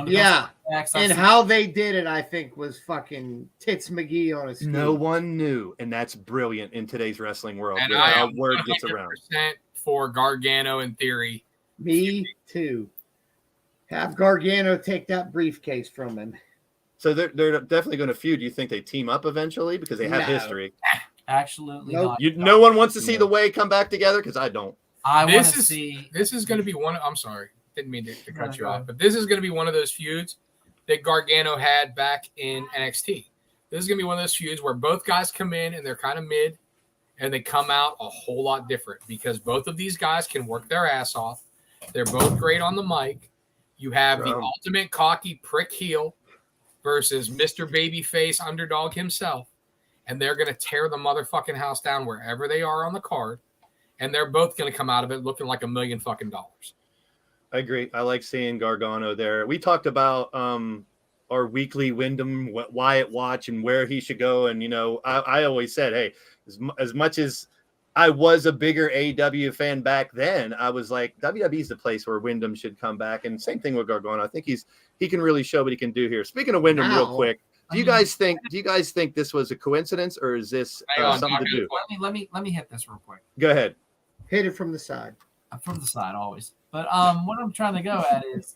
Yeah. And how they did it, I think, was fucking Tits McGee on his feet. No one knew, and that's brilliant in today's wrestling world. And I am word gets around. For Gargano in theory. Me too. Have Gargano take that briefcase from him. So they're definitely going to feud. Do you think they team up eventually because they have history? Absolutely Nope. not. No one wants to see the Way come back together because I don't. I want to see. This is going to be one. I'm sorry, didn't mean to cut you off, but this is going to be one of those feuds that Gargano had back in NXT. This is going to be one of those feuds where both guys come in and they're kind of mid, and they come out a whole lot different because both of these guys can work their ass off. They're both great on the mic. You have the ultimate cocky prick heel versus Mr. Babyface underdog himself. And they're going to tear the motherfucking house down wherever they are on the card. And they're both going to come out of it looking like $1 million fucking dollars. I agree. I like seeing Gargano there. We talked about our weekly Wyndham Wyatt watch and where he should go. And, I always said, hey, as much as I was a bigger AEW fan back then, I was like, WWE's the place where Wyndham should come back. And same thing with Gargano. I think he can really show what he can do here. Speaking of Wyndham, real quick, do you guys think this was a coincidence or is this something to do? Let me hit this real quick. Go ahead. Hit it from the side. From the side always. But what I'm trying to go at is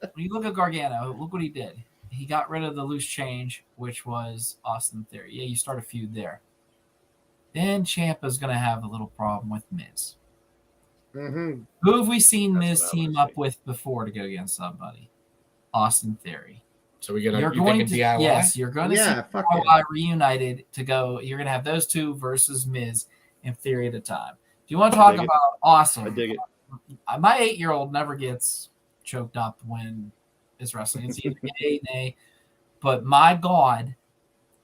when you look at Gargano, look what he did. He got rid of the loose change, which was Austin Theory. Yeah, you start a feud there. Then Ciampa's going to have a little problem with Miz. Mm-hmm. Who have we seen Miz team up with before to go against somebody? Austin Theory. So you're going to DIY? Yes, you're going to see DIY reunited to go. You're going to have those two versus Miz in Theory at a time. Do you want to talk about awesome? I dig it. My 8-year-old never gets choked up when it's wrestling. It's either yay, nay. But my God,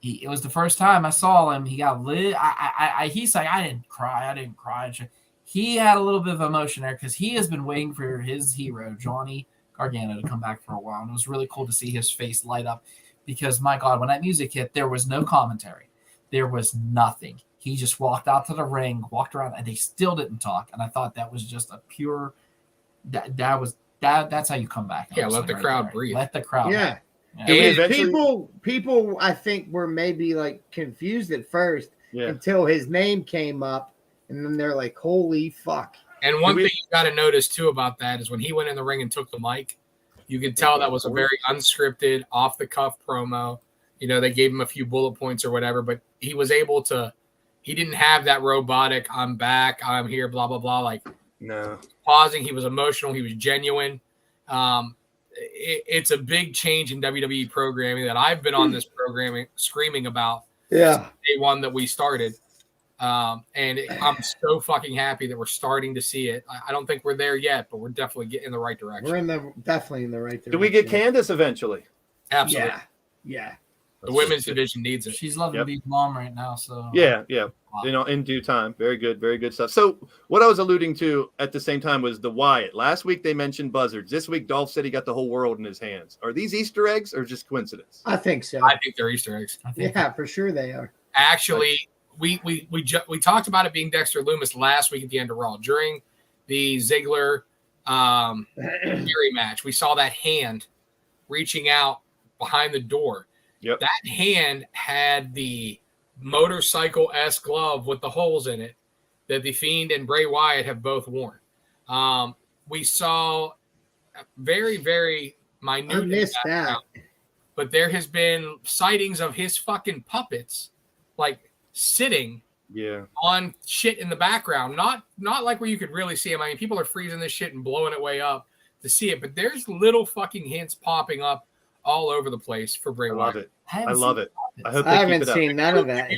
it was the first time I saw him. He got lit. He's like, I didn't cry. He had a little bit of emotion there because he has been waiting for his hero, Johnny Gargano, to come back for a while. And it was really cool to see his face light up because, my God, when that music hit, there was no commentary. There was nothing. He just walked out to the ring, walked around, and they still didn't talk. And I thought that was just a pure that's how you come back. Yeah, let the crowd breathe. Let the crowd. Yeah. Yeah. People I think were maybe like confused at first until his name came up, and then they're like, holy fuck. And one thing you got to notice too about that is when he went in the ring and took the mic, you could tell that was a very unscripted, off the cuff promo. They gave him a few bullet points or whatever, but he was able to. He didn't have that robotic, I'm back, I'm here, blah, blah, blah. Like, no. Pausing. He was emotional. He was genuine. It's a big change in WWE programming that I've been on this programming screaming about. Yeah. Day one that we started. I'm so fucking happy that we're starting to see it. I don't think we're there yet, but we're definitely getting in the right direction. We're definitely in the right direction. Do we get Candace eventually? Absolutely. Yeah. The women's division needs it. She's loving being mom right now. So yeah. In due time. Very good stuff. So what I was alluding to at the same time was the Wyatt. Last week they mentioned buzzards. This week Dolph said he got the whole world in his hands. Are these Easter eggs or just coincidence? I think so. I think they're Easter eggs. For sure they are. Actually, we talked about it being Dexter Lumis last week at the end of Raw during the Ziggler Fury match. We saw that hand reaching out behind the door. Yep. That hand had the motorcycle-esque glove with the holes in it that The Fiend and Bray Wyatt have both worn. We saw very, very minute. I missed that. But there has been sightings of his fucking puppets, like sitting on shit in the background. Not like where you could really see him. I mean, people are freezing this shit and blowing it way up. to see it. But there's little fucking hints popping up all over the place for Bray I Wyatt. love it. I love it. I hope I they keep haven't it up. seen none of that.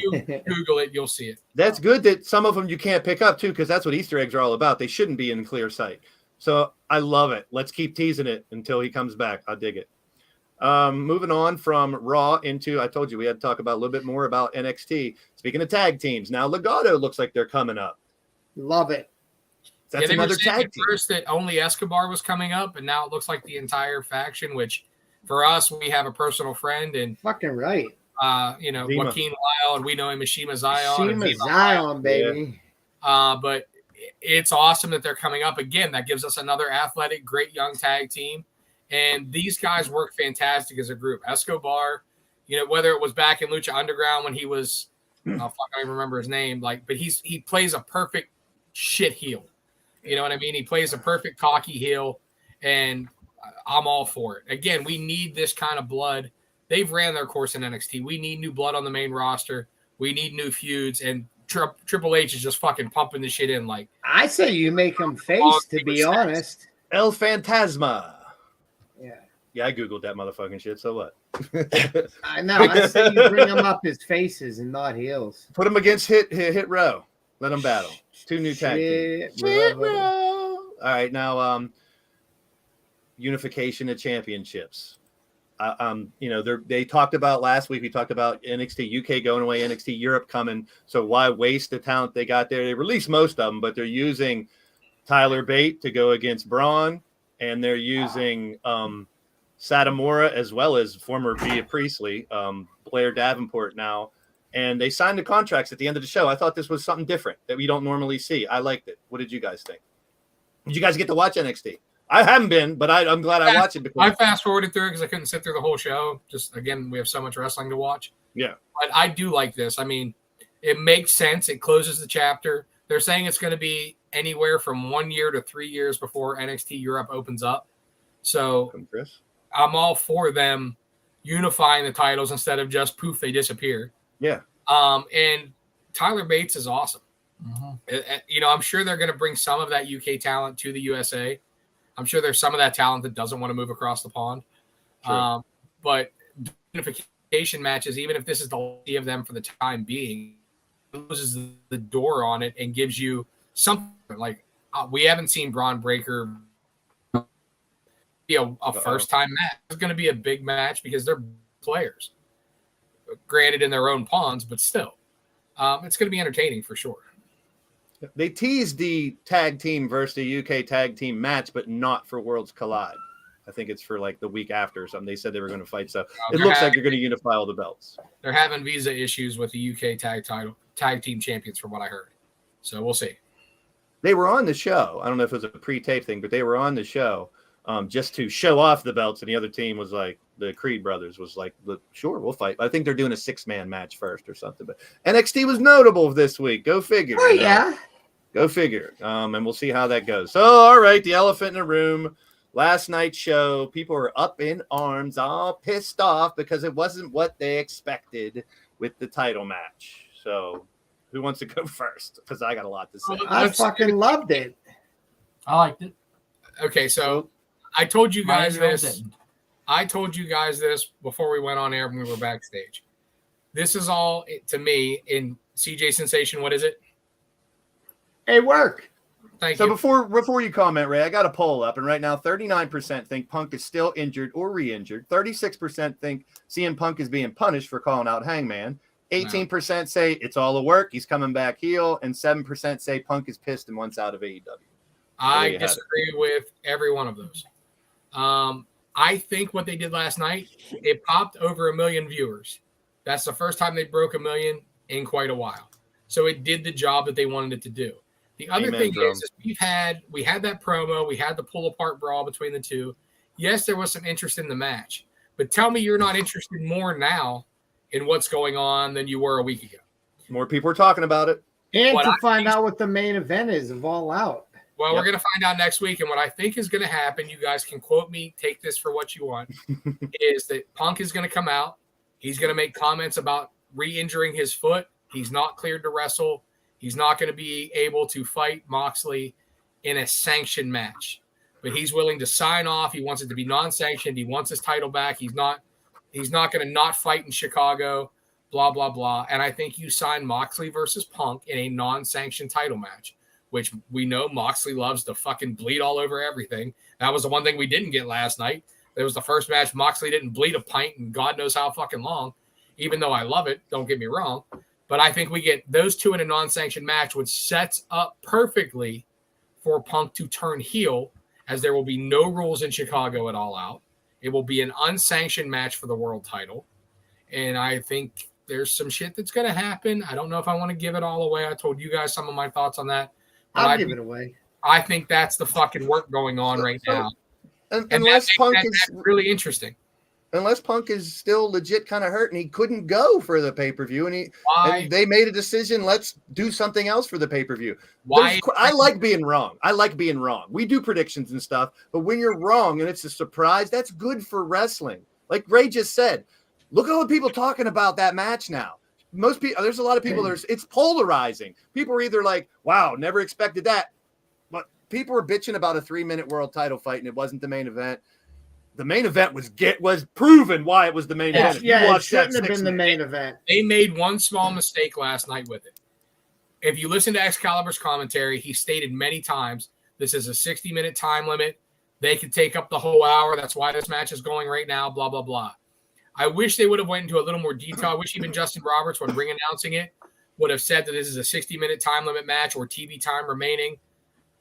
Google it, you'll see it. That's good that some of them you can't pick up too, because that's what Easter eggs are all about. They shouldn't be in clear sight. So I love it. Let's keep teasing it until he comes back. I dig it. Moving on from Raw into, I told you we had to talk about a little bit more about NXT. Speaking of tag teams, now Legado looks like they're coming up. Love it. That's they another were saying tag at team. first that only Escobar was coming up, and now it looks like the entire faction, which for us, we have a personal friend and Fucking right. Zima. Joaquin Lyle, and we know him as Shima Zion. Shima Zion, baby. But it's awesome that they're coming up again. That gives us another athletic, great young tag team. And these guys work fantastic as a group. Escobar, whether it was back in Lucha Underground when he was, I don't even remember his name, but he plays a perfect shit heel. You know what I mean? He plays a perfect cocky heel, and I'm all for it. Again, we need this kind of blood. They've ran their course in NXT. We need new blood on the main roster. We need new feuds, and Triple H is just fucking pumping this shit in. I say you make him face, to be honest. El Fantasma. Yeah. Yeah, I Googled that motherfucking shit. So what? I know. I say you bring them up as faces and not heels. Put them against Hit Row. Let them battle. Two new tag teams. Shit, bro. All right, now unification of championships. They talked about last week. We talked about NXT UK going away, NXT Europe coming. So why waste the talent they got there? They released most of them, but they're using Tyler Bate to go against Braun, and they're using Satomura as well as former Bea Priestley, Blair Davenport now. And they signed the contracts at the end of the show. I thought this was something different that we don't normally see. I liked it. What did you guys think? Did you guys get to watch NXT? I haven't been, but I'm glad I watched it. Because I fast forwarded through it because I couldn't sit through the whole show. Just again, we have so much wrestling to watch. Yeah, but I do like this. I mean, it makes sense. It closes the chapter. They're saying it's going to be anywhere from 1 year to 3 years before NXT Europe opens up. So I'm all for them unifying the titles instead of just poof, they disappear. Yeah. And Tyler Bates is awesome. Mm-hmm. I'm sure they're going to bring some of that UK talent to the USA. I'm sure there's some of that talent that doesn't want to move across the pond. Sure. But unification matches, even if this is the only of them for the time being, closes the door on it and gives you something like we haven't seen Braun Breaker be a first-time match. It's going to be a big match because they're players. Granted in their own ponds, but still. It's going to be entertaining for sure. They teased the tag team versus the UK tag team match, but not for Worlds Collide. I think it's for the week after or something. They said they were going to fight. So it looks like you're going to unify all the belts. They're having visa issues with the UK tag team champions from what I heard. So we'll see. They were on the show. I don't know if it was a pre-tape thing, but they were on the show just to show off the belts. And the other team was the Creed brothers was sure, we'll fight. I think they're doing a 6-man match first or something. But NXT was notable this week. Go figure. Oh, yeah. Go figure. And we'll see how that goes. So, all right, the elephant in the room. Last night's show, people were up in arms, all pissed off because it wasn't what they expected with the title match. So, who wants to go first? Because I got a lot to say. I fucking loved it. I liked it. Okay, so I told you guys this. I told you guys this before we went on air when we were backstage. This is all, to me, in CJ Sensation, what is it? Hey, work. Thank so you. Before you comment, Ray, I got a poll up, and right now 39% think Punk is still injured or re-injured. 36% think CM Punk is being punished for calling out Hangman. 18% say it's all a work, he's coming back heel, and 7% say Punk is pissed and wants out of AEW. I disagree with every one of those. I think what they did last night, it popped over 1 million viewers. That's the first time they broke 1 million in quite a while. So it did the job that they wanted it to do. The other thing is we had that promo, we had the pull apart brawl between the two. Yes, there was some interest in the match, but tell me you're not interested more now in what's going on than you were a week ago. More people are talking about it. And to find out what the main event is of All Out. Well, we're going to find out next week. And what I think is going to happen, you guys can quote me, take this for what you want, is that Punk is going to come out. He's going to make comments about re-injuring his foot. He's not cleared to wrestle. He's not going to be able to fight Moxley in a sanctioned match. but he's willing to sign off. He wants it to be non-sanctioned. He wants his title back. He's not going to not fight in Chicago, blah, blah, blah. And I think you sign Moxley versus Punk in a non-sanctioned title match, which we know Moxley loves to fucking bleed all over everything. That was the one thing we didn't get last night. It was the first match Moxley didn't bleed a pint in God knows how fucking long, even though I love it. Don't get me wrong. But I think we get those two in a non-sanctioned match, which sets up perfectly for Punk to turn heel, as there will be no rules in Chicago at All Out. It will be an unsanctioned match for the world title. And I think there's some shit that's going to happen. I don't know if I want to give it all away. I told you guys some of my thoughts on that. I'll give it away. I think that's the fucking work going on right now. Unless Punk is really interesting. Unless Punk is still legit kind of hurt and he couldn't go for the pay-per-view and they made a decision, let's do something else for the pay-per-view. I like being wrong. We do predictions and stuff, but when you're wrong and it's a surprise, that's good for wrestling. Like Ray just said, look at all the people talking about that match now. Most people, there's a lot of people it's polarizing. People are either like, wow, never expected that. But people were bitching about a 3-minute world title fight and it wasn't the main event. The main event was proven why it was the main event. Yeah, it shouldn't have been the main event. They made one small mistake last night with it. If you listen to Excalibur's commentary, he stated many times, this is a 60-minute time limit. They could take up the whole hour. That's why this match is going right now, blah, blah, blah. I wish they would have went into a little more detail. I wish even Justin Roberts, when ring announcing it, would have said that this is a 60-minute time limit match or TV time remaining,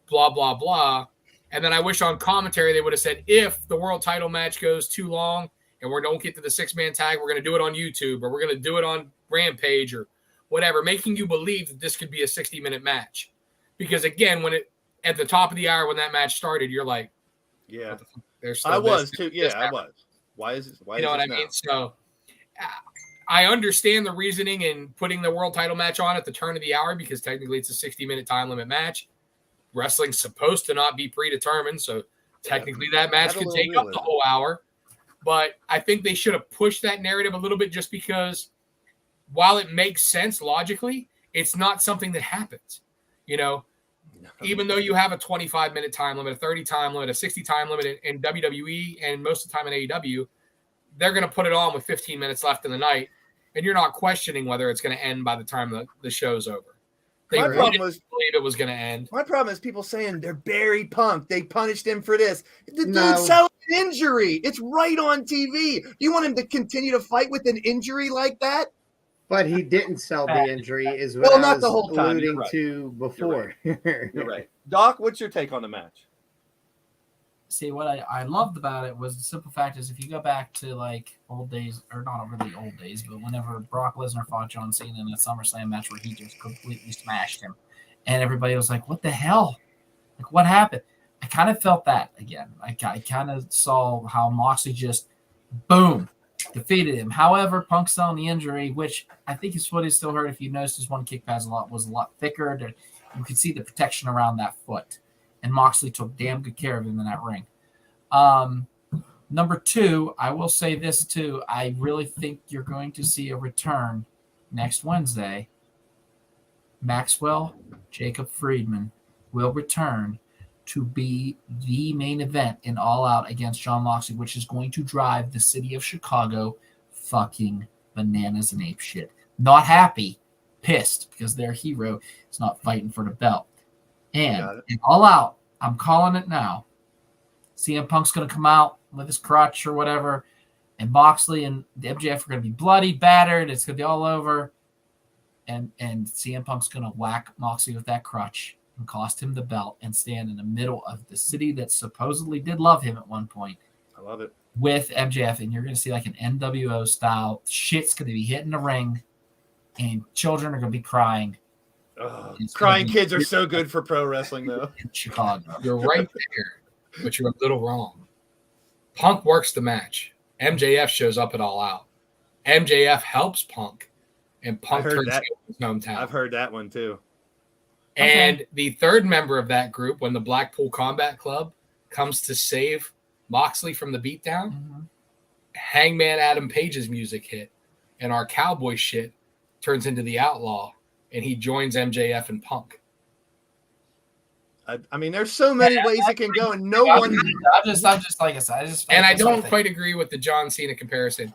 blah, blah, blah. And then I wish on commentary they would have said, if the world title match goes too long and we don't get to the 6-man tag, we're going to do it on YouTube or we're going to do it on Rampage or whatever, making you believe that this could be a 60-minute match. Because, again, at the top of the hour when that match started, you're like, yeah, I was. Why is it? You know what I mean? So I understand the reasoning in putting the world title match on at the turn of the hour because technically it's a 60-minute time limit match. Wrestling's supposed to not be predetermined, so technically that match could take up the whole hour. But I think they should have pushed that narrative a little bit just because while it makes sense logically, it's not something that happens. You know, even though you have a 25-minute time limit, a 30 time limit, a 60 time limit in WWE and most of the time in AEW, they're going to put it on with 15 minutes left in the night, and you're not questioning whether it's going to end by the time the show's over. They really believe it was going to end. My problem is people saying they're buried Punk. They punished him for this. The dude sells an injury. It's right on TV. Do you want him to continue to fight with an injury like that? But he didn't sell the injury, is what I was the whole time. alluding to before. You're right. Doc, what's your take on the match? See, what I loved about it was the simple fact is if you go back to like old days, or not really old days, but whenever Brock Lesnar fought John Cena in a SummerSlam match where he just completely smashed him, and everybody was like, what the hell? Like, what happened? I kind of felt that again. I kind of saw how Moxley just, boom, defeated him. However, Punk's selling the injury, which I think is what he still hurt. If you noticed, his one kick pass was a lot thicker. You could see the protection around that foot. And Moxley took damn good care of him in that ring. Number two, I will say this too. I really think you're going to see a return next Wednesday. Maxwell, Jacob Friedman will return to be the main event in All Out against Jon Moxley, which is going to drive the city of Chicago fucking bananas and ape shit. Not happy, pissed, because their hero is not fighting for the belt. And in All Out, I'm calling it now. CM Punk's going to come out with his crutch or whatever, and Moxley and the MJF are going to be bloody, battered. It's going to be all over. And CM Punk's going to whack Moxley with that crutch and cost him the belt and stand in the middle of the city that supposedly did love him at one point. I love it. With MJF, and you're going to see like an NWO style. Shit's going to be hitting the ring, and children are going to be crying. Crying kids are so good for pro wrestling, though. In Chicago. You're right there, but you're a little wrong. Punk works the match. MJF shows up at All Out. MJF helps Punk, and Punk turns to his hometown. I've heard that one, too. And the third member of that group, when the Blackpool Combat Club comes to save Moxley from the beatdown, Hangman Adam Page's music hit, and our cowboy shit turns into the Outlaw, and he joins MJF and Punk. I mean, there's so many ways it can go, and no one. I'm just like I said, I don't quite agree with the John Cena comparison.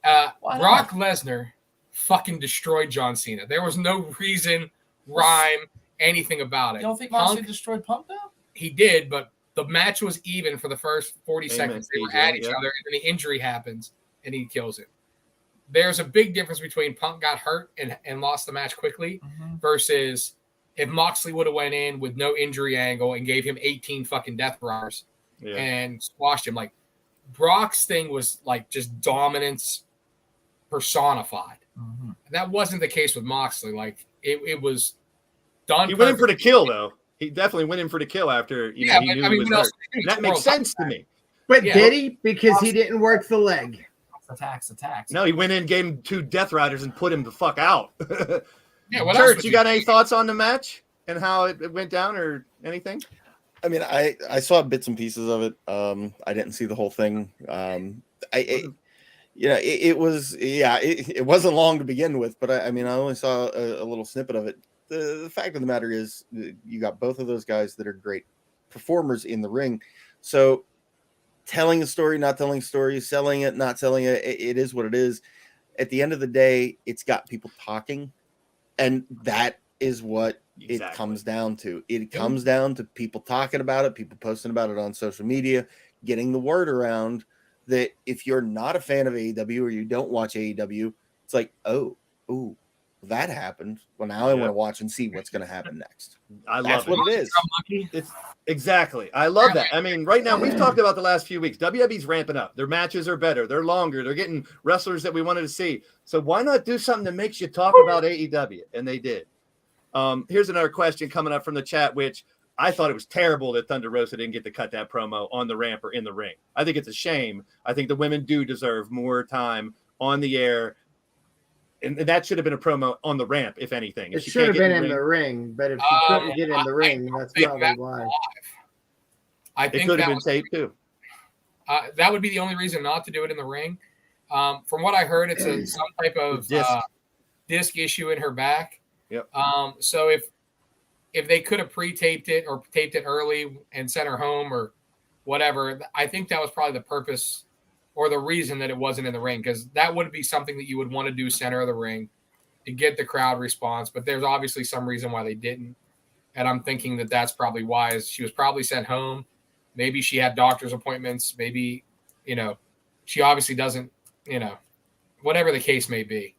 Brock Lesnar fucking destroyed John Cena. There was no reason, rhyme, anything about it. You don't think Moxley destroyed Punk though? He did, but the match was even for the first 40 seconds. They were at each other, and then the injury happens, and he kills it. There's a big difference between Punk got hurt and lost the match quickly versus if Moxley would have went in with no injury angle and gave him 18 fucking death bars and squashed him. Like, Brock's thing was like just dominance personified. That wasn't the case with Moxley. Like, it was done. He went in for the kill, though. He definitely went in for the kill after he knew he was hurt. That makes sense to me. But did he? Because he didn't work the leg. Attacks. No, he went in, gave him 2 Death Riders, and put him the fuck out. What Church, you got any thoughts on the match and how it went down or anything? I mean, I saw bits and pieces of it. I didn't see the whole thing. It wasn't long to begin with, but I mean, I only saw a little snippet of it. The fact of the matter is, you got both of those guys that are great performers in the ring. So, telling a story, not telling a story, selling it, not selling it, it is what it is. At the end of the day, it's got people talking, and that is what it comes down to. It comes down to people talking about it, people posting about it on social media, getting the word around that if you're not a fan of AEW or you don't watch AEW, it's like, ooh, that happened. Well, now I want to watch and see what's going to happen next. That's what it is. It's exactly. I love that. I mean, right now we've talked about the last few weeks. WWE's ramping up. Their matches are better. They're longer. They're getting wrestlers that we wanted to see. So why not do something that makes you talk about AEW? And they did. Here's another question coming up from the chat, which I thought it was terrible that Thunder Rosa didn't get to cut that promo on the ramp or in the ring. I think it's a shame. I think the women do deserve more time on the air. And that should have been a promo on the ramp, if anything. It should have been in the ring, but if she couldn't get in the ring, that's probably why. I think it could have been taped too. That would be the only reason not to do it in the ring. From what I heard, it's some type of disc issue in her back. Yep. So if they could have pre-taped it or taped it early and sent her home or whatever, I think that was probably the purpose or the reason that it wasn't in the ring, because that would be something that you would want to do center of the ring to get the crowd response. But there's obviously some reason why they didn't. And I'm thinking that that's probably why. She was probably sent home. Maybe she had doctor's appointments. Maybe, she obviously doesn't, whatever the case may be.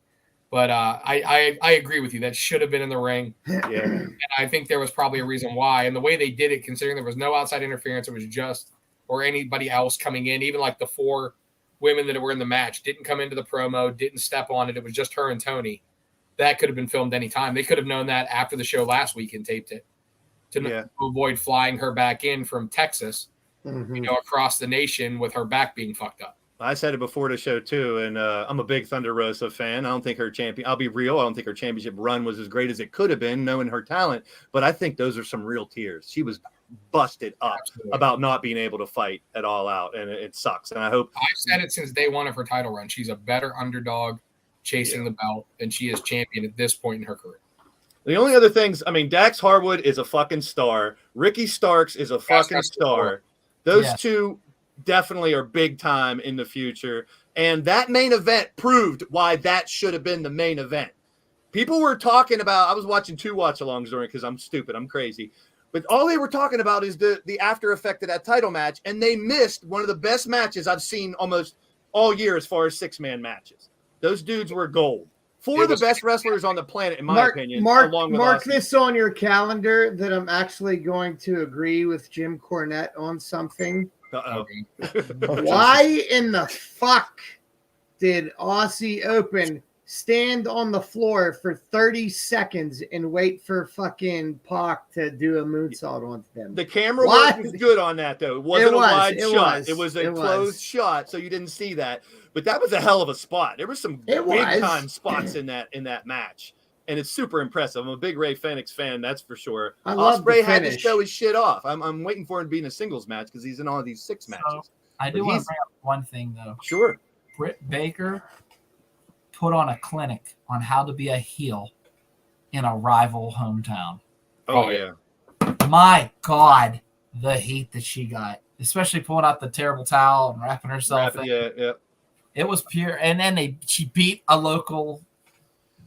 But I agree with you. That should have been in the ring. Yeah. And I think there was probably a reason why. And the way they did it, considering there was no outside interference, it was just, or anybody else coming in, even like the 4 women that were in the match didn't come into the promo, didn't step on it. It was just her and Tony. That could have been filmed anytime. They could have known that after the show last week and taped it to avoid flying her back in from Texas, across the nation with her back being fucked up. I said it before the show too, and I'm a big Thunder Rosa fan. I don't think her I'll be real, I don't think her championship run was as great as it could have been, knowing her talent. But I think those are some real tears. She was busted up about not being able to fight at All Out, and it sucks. And I hope I've said it since day one of her title run. She's a better underdog chasing the belt than she is champion at this point in her career. The only other things, I mean, Dax Harwood is a fucking star. Ricky Starks is a fucking star. Those two definitely are big time in the future. And that main event proved why that should have been the main event. People were talking about, I was watching 2 watch-alongs during, because I'm stupid, I'm crazy. But all they were talking about is the after effect of that title match, and they missed one of the best matches I've seen almost all year as far as 6-man matches. Those dudes were gold. 4 of the best wrestlers on the planet, in my opinion. Mark this on your calendar that I'm actually going to agree with Jim Cornette on something. Uh-oh. Why in the fuck did Aussie Open stand on the floor for 30 seconds and wait for fucking Pac to do a moonsault onto them? The camera work was good on that, though. It wasn't a wide shot. It was a closed shot, so you didn't see that. But that was a hell of a spot. There were some big-time spots in that match. And it's super impressive. I'm a big Ray Fenix fan, that's for sure. Ospreay had to show his shit off. I'm waiting for him to be in a singles match because he's in all of these 6 matches. I do want to bring up one thing, though. Sure. Britt Baker put on a clinic on how to be a heel in a rival hometown. Oh, yeah. My God, the heat that she got, especially pulling out the terrible towel and wrapping herself. Yeah. It was pure. And then she beat a local.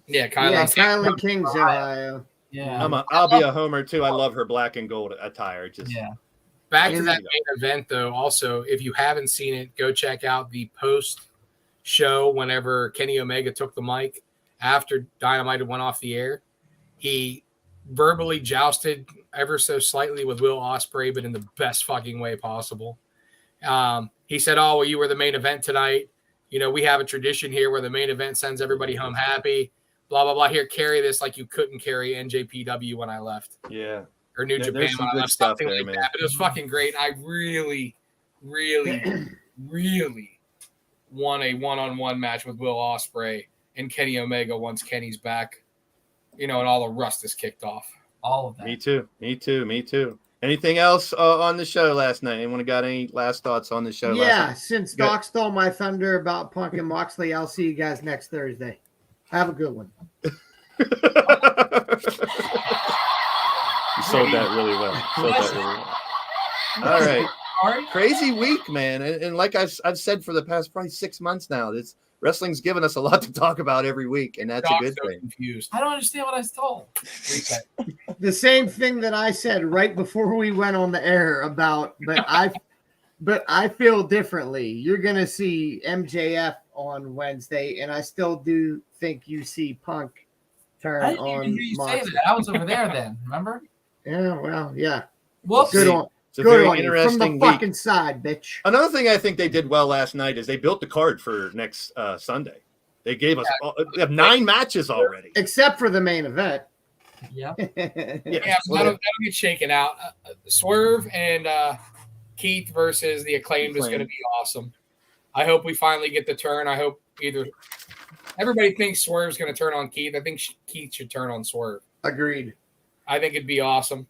Yeah, Kylan Kings, Ohio. Yeah, I'll be a homer too. I love her black and gold attire. Back to that main event, though. Also, if you haven't seen it, go check out the post show. Whenever Kenny Omega took the mic after Dynamite went off the air, he verbally jousted ever so slightly with Will Ospreay, but in the best fucking way possible. He said, "Oh, well, you were the main event tonight. You know, we have a tradition here where the main event sends everybody home happy. Blah blah blah. Here, carry this like you couldn't carry NJPW when I left." Yeah. Or New Japan when I left, something like that. But it was fucking great. I really, really, really want a one-on-one match with Will Ospreay and Kenny Omega once Kenny's back, and all the rust is kicked off. All of that. Me too. Anything else on the show last night? Anyone got any last thoughts on the show last night? Since Doc stole my thunder about Punk and Moxley, I'll see you guys next Thursday. Have a good one. You sold that really well. All right. Crazy week, man. And like I've said for the past probably 6 months now, this wrestling's given us a lot to talk about every week, and that's a good thing. Confused. I don't understand what I stole. The same thing that I said right before we went on the air about, but I feel differently. You're gonna see MJF on Wednesday, and I still do think you see Punk turn I didn't on. even hear you say Moxley. that. I was over there then. Remember? Yeah, well, yeah. Whoops. Good on. It's a Good very on you. interesting From the week. fucking side, bitch. Another thing I think they did well last night is they built the card for next Sunday. They gave us we have 9 matches already, Except for the main event. Yeah. Yeah, so that'll get shaken out. Swerve and Keith versus the Acclaimed is going to be awesome. I hope we finally get the turn. I hope everybody thinks Swerve's going to turn on Keith. I think Keith should turn on Swerve. Agreed. I think it'd be awesome.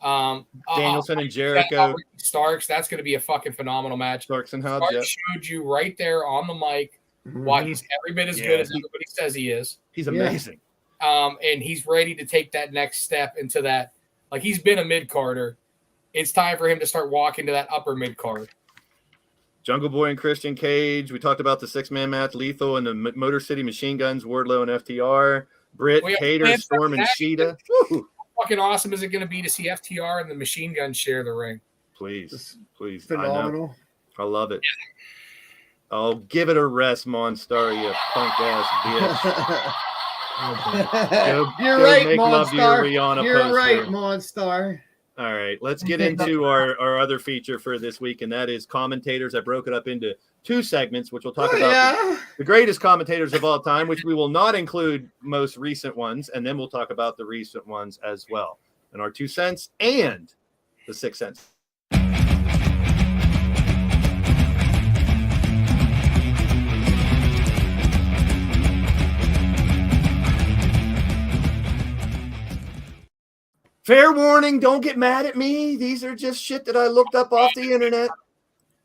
Danielson and Jericho. Starks, that's going to be a fucking phenomenal match. Starks and Hobbs. Starks showed you right there on the mic why he's every bit as good as everybody says he is. He's amazing. And he's ready to take that next step into that. Like, he's been a mid-carder. It's time for him to start walking to that upper mid-card. Jungle Boy and Christian Cage. We talked about the 6-man match. Lethal and the Motor City Machine Guns, Wardlow and FTR. Britt, Hater, Storm, and Sheeta. Woo! Fucking awesome is it going to be to see FTR and the Machine Guns share the ring? Please. Phenomenal. I love it. Oh, give it a rest, Monstar, you punk ass bitch. You're go right, make love to your Monstar. Rihanna You're poster. right, Monstar. All right, let's get into our other feature for this week, and that is commentators. I broke it up into 2 segments, which we'll talk about the greatest commentators of all time, which we will not include most recent ones, and then we'll talk about the recent ones as well, and our 2 cents and the 6 cents. Fair warning, don't get mad at me. These are just shit that I looked up off the internet.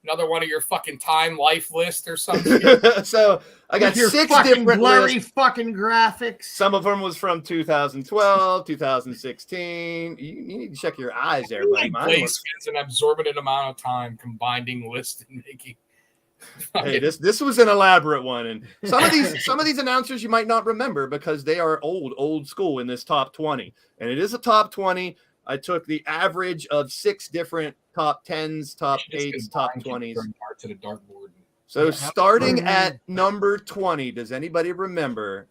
Another one of your fucking time life list or something. So I got your 6 fucking different blurry lists. fucking graphics. Some of them was from 2012, 2016. You need to check your eyes there, buddy. Play spends an absorbent amount of time combining lists and making. Hey, this was an elaborate one, and some of these announcers you might not remember because they are old school in this top 20, and it is a top 20. I took the average of 6 different top 10s, top 8s, top 20s. To the dartboard. So starting at number 20, does anybody remember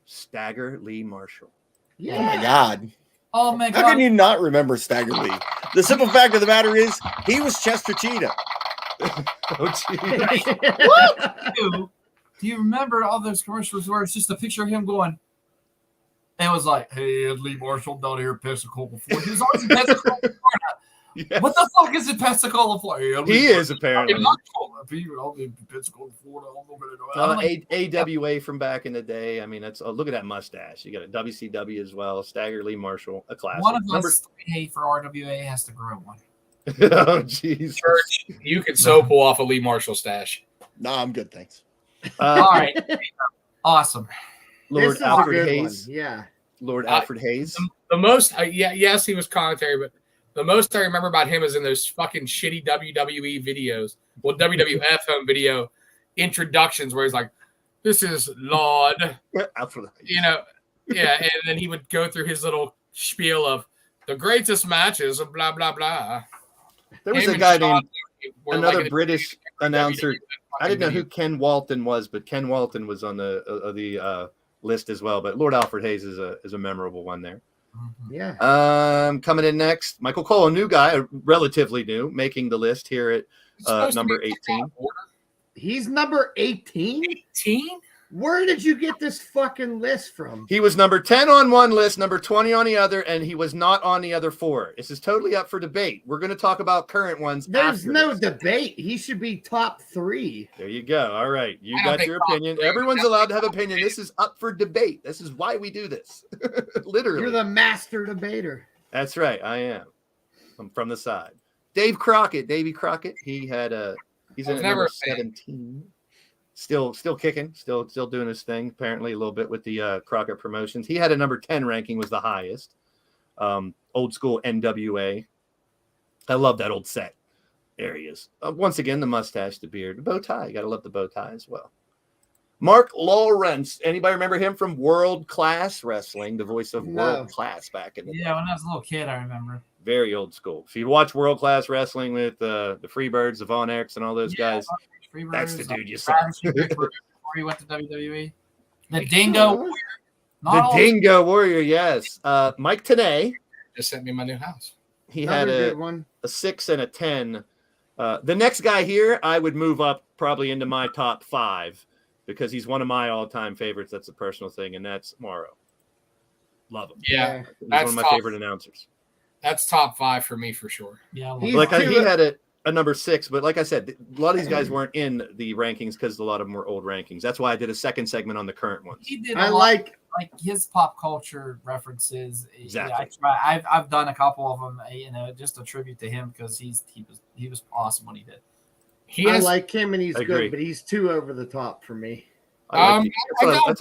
Stagger Lee Marshall? Yeah. Oh my God. Oh my God. How can you not remember Stagger Lee? The simple fact of the matter is he was Chester Cheetah. Oh, geez. Do you remember all those commercials where it's just a picture of him going, and it was like, hey, Lee Marshall down here at Pensacola, Florida. He was always in Pensacola, Florida. Yes. What the fuck is in Pensacola, Florida? He is apparently. AWA from back in the day. I mean, that's look at that mustache. You got a WCW as well. Stagger Lee Marshall, a classic. One of us for RWA has to grow one. Oh, jeez. Church, you could so pull off a Lee Marshall stash. No, I'm good, thanks. All right. Awesome. Lord This is a Alfred good Hayes. one. Yeah. Lord Alfred Hayes. The most, yes, he was commentary, but The most I remember about him is in those fucking shitty WWE videos. Well, WWF home video introductions where he's like, "This is Lord," you know, yeah, and then he would go through his little spiel of the greatest matches of blah blah blah. There was Him a and guy Shawn named were another like British announcer. I didn't know who video. Ken Walton was, but Ken Walton was on the list as well. But Lord Alfred Hayes is a memorable one there. Yeah. Coming in next, Michael Cole, a new guy, relatively new, making the list here at number 18. He's number 18? 18? Where did you get this fucking list from? He was number 10 on one list, number 20 on the other, and he was not on the other 4. This is totally up for debate. We're going to talk about current ones. There's after no this. debate. He should be top 3. There you go. All right. You I don't got think your top opinion. 3. Everyone's allowed to have opinion. This is up for debate. This is why we do this. Literally. You're the master debater. That's right. I am. I'm from the side. Dave Crockett. Davey Crockett. He's in at number 17. Still kicking, still doing his thing, apparently a little bit with the Crockett Promotions. He had a number 10 ranking, was the highest. Old school NWA. I love that old set. There he is. Once again, the mustache, the beard, the bow tie. You got to love the bow tie as well. Mark Lawrence. Anybody remember him from World Class Wrestling, the voice of World Class back in the day? Yeah, when I was a little kid, I remember. Very old school. If you watch World Class Wrestling with the Freebirds, the Von Erichs, and all those guys, that's the dude you saw. Before he went to WWE. The Dingo Warrior. The Dingo Warrior, yes. Mike Tenay just sent me my new house. He had a 6 and a 10. The next guy here, I would move up probably into my top 5 because he's one of my all-time favorites. That's a personal thing, and that's Morrow. Love him. Yeah, he's one of my favorite announcers. That's top 5 for me for sure. Yeah, he had a number 6, but like I said, a lot of these guys weren't in the rankings because a lot of them were old rankings. That's why I did a second segment on the current ones. He did. Like his pop culture references. Exactly. Yeah, I've done a couple of them. Just a tribute to him because he was awesome when he did. I like him and he's good, but he's too over the top for me. I don't mind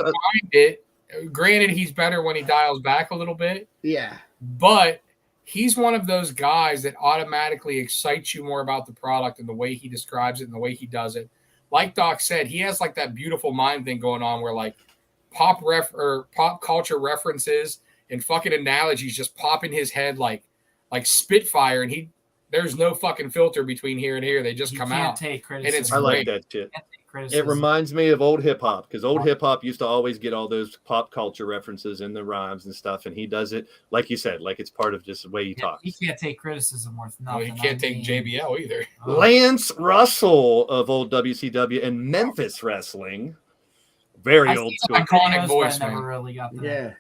it. Granted, he's better when he dials back a little bit. Yeah, but he's one of those guys that automatically excites you more about the product and the way he describes it and the way he does it. Like Doc said, he has like that beautiful mind thing going on where like pop culture references and fucking analogies just pop in his head like Spitfire, and there's no fucking filter between here and here. They just come out. Take and it's I like that shit. It reminds me of old hip hop because old hip hop used to always get all those pop culture references in the rhymes and stuff, and he does it like you said, like it's part of just the way he talks. He can't take criticism worth nothing. Well, he can't take JBL either. Lance Russell of old WCW and Memphis Wrestling, very old school, iconic voice. Never really got that.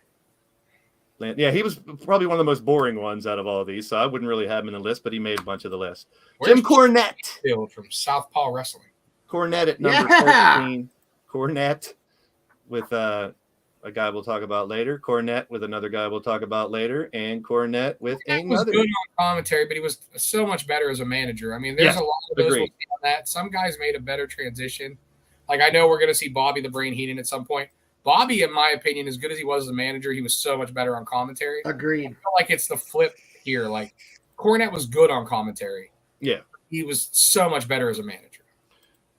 Yeah, he was probably one of the most boring ones out of all of these, so I wouldn't really have him in the list, but he made a bunch of the list. Where's Jim Cornette from Southpaw Wrestling. Cornette at number 13. Cornette with a guy we'll talk about later. Cornette with another guy we'll talk about later. And Cornette with another. He was good on commentary, but he was so much better as a manager. I mean, there's a lot of those on that. Some guys made a better transition. Like, I know we're going to see Bobby the Brain Heenan at some point. Bobby, in my opinion, as good as he was as a manager, he was so much better on commentary. Agreed. I feel like it's the flip here. Like, Cornette was good on commentary. Yeah. He was so much better as a manager.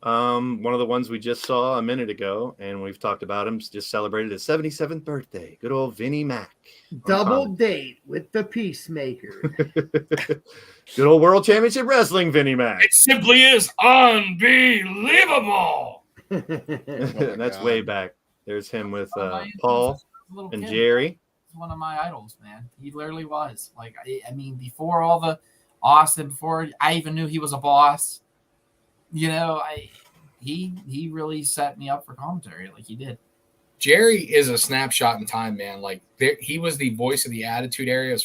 One of the ones we just saw a minute ago, and we've talked about him, just celebrated his 77th birthday. Good old Vinnie Mac. Double date with the Peacemaker. Good old World Championship Wrestling, Vinnie Mac. It simply is unbelievable. That's way back. There's him with Paul and Jerry. He's one of my idols, man. He literally was. Like, I mean, before all the Austin, before I even knew he was a boss, he really set me up for commentary like he did. Jerry is a snapshot in time, man. Like, he was the voice of the Attitude Era as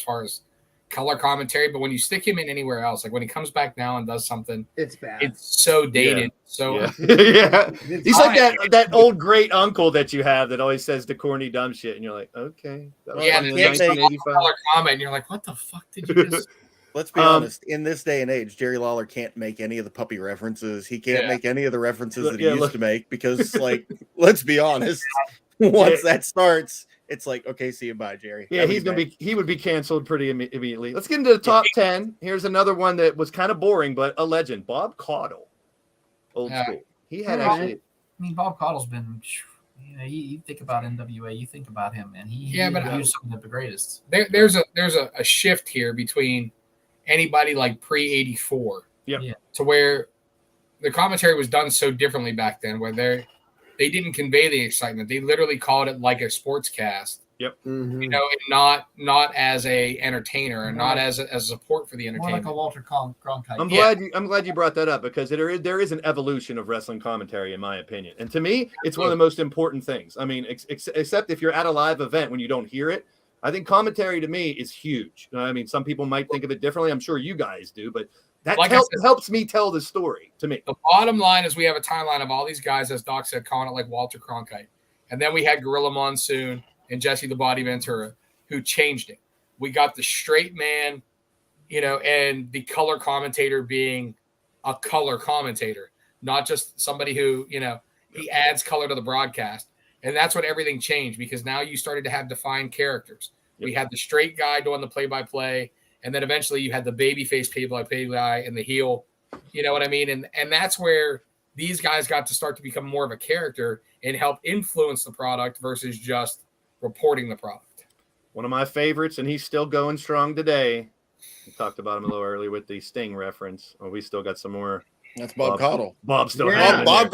far as color commentary, but when you stick him in anywhere else, like when he comes back now and does something, it's bad. It's so dated. Yeah. He's like that old great uncle that you have that always says the corny dumb shit, and you're like, okay. Yeah, color comment, and you're like, what the fuck did you just? Let's be honest. In this day and age, Jerry Lawler can't make any of the puppy references. He can't make any of the references that he used to make because, like, let's be honest. Once that starts, it's like, okay, see you, bye, Jerry. Yeah, he would be canceled pretty immediately. Let's get into the top 10. Here's another one that was kind of boring, but a legend. Bob Caudle, old school. He had actually. I mean, Bob Caudle's been. You think about NWA, you think about him, and he was some of the greatest. There's a shift here between anybody like pre-84 to where the commentary was done so differently back then, where they didn't convey the excitement. They literally called it like a sportscast. Yep. Mm-hmm. You know, and not as a entertainer, and not as a support for the entertainment. More like a Walter Cronkite. I'm glad you brought that up, because there is an evolution of wrestling commentary, in my opinion. And to me, it's one of the most important things. I mean, except if you're at a live event when you don't hear it, I think commentary to me is huge. I mean, some people might think of it differently. I'm sure you guys do, but that helps me tell the story to me. The bottom line is we have a timeline of all these guys, as Doc said, calling it like Walter Cronkite. And then we had Gorilla Monsoon and Jesse the Body Ventura, who changed it. We got the straight man, you know, and the color commentator being a color commentator, not just somebody who, you know, he adds color to the broadcast. And that's when everything changed, because now you started to have defined characters. Yep. We had the straight guy doing the play-by-play, and then eventually you had the babyface play-by-play guy and the heel. You know what I mean? And that's where these guys got to start to become more of a character and help influence the product versus just reporting the product. One of my favorites, and he's still going strong today. We talked about him a little earlier with the Sting reference. Oh, we still got some more. That's Bob Caudle. Bob still Bob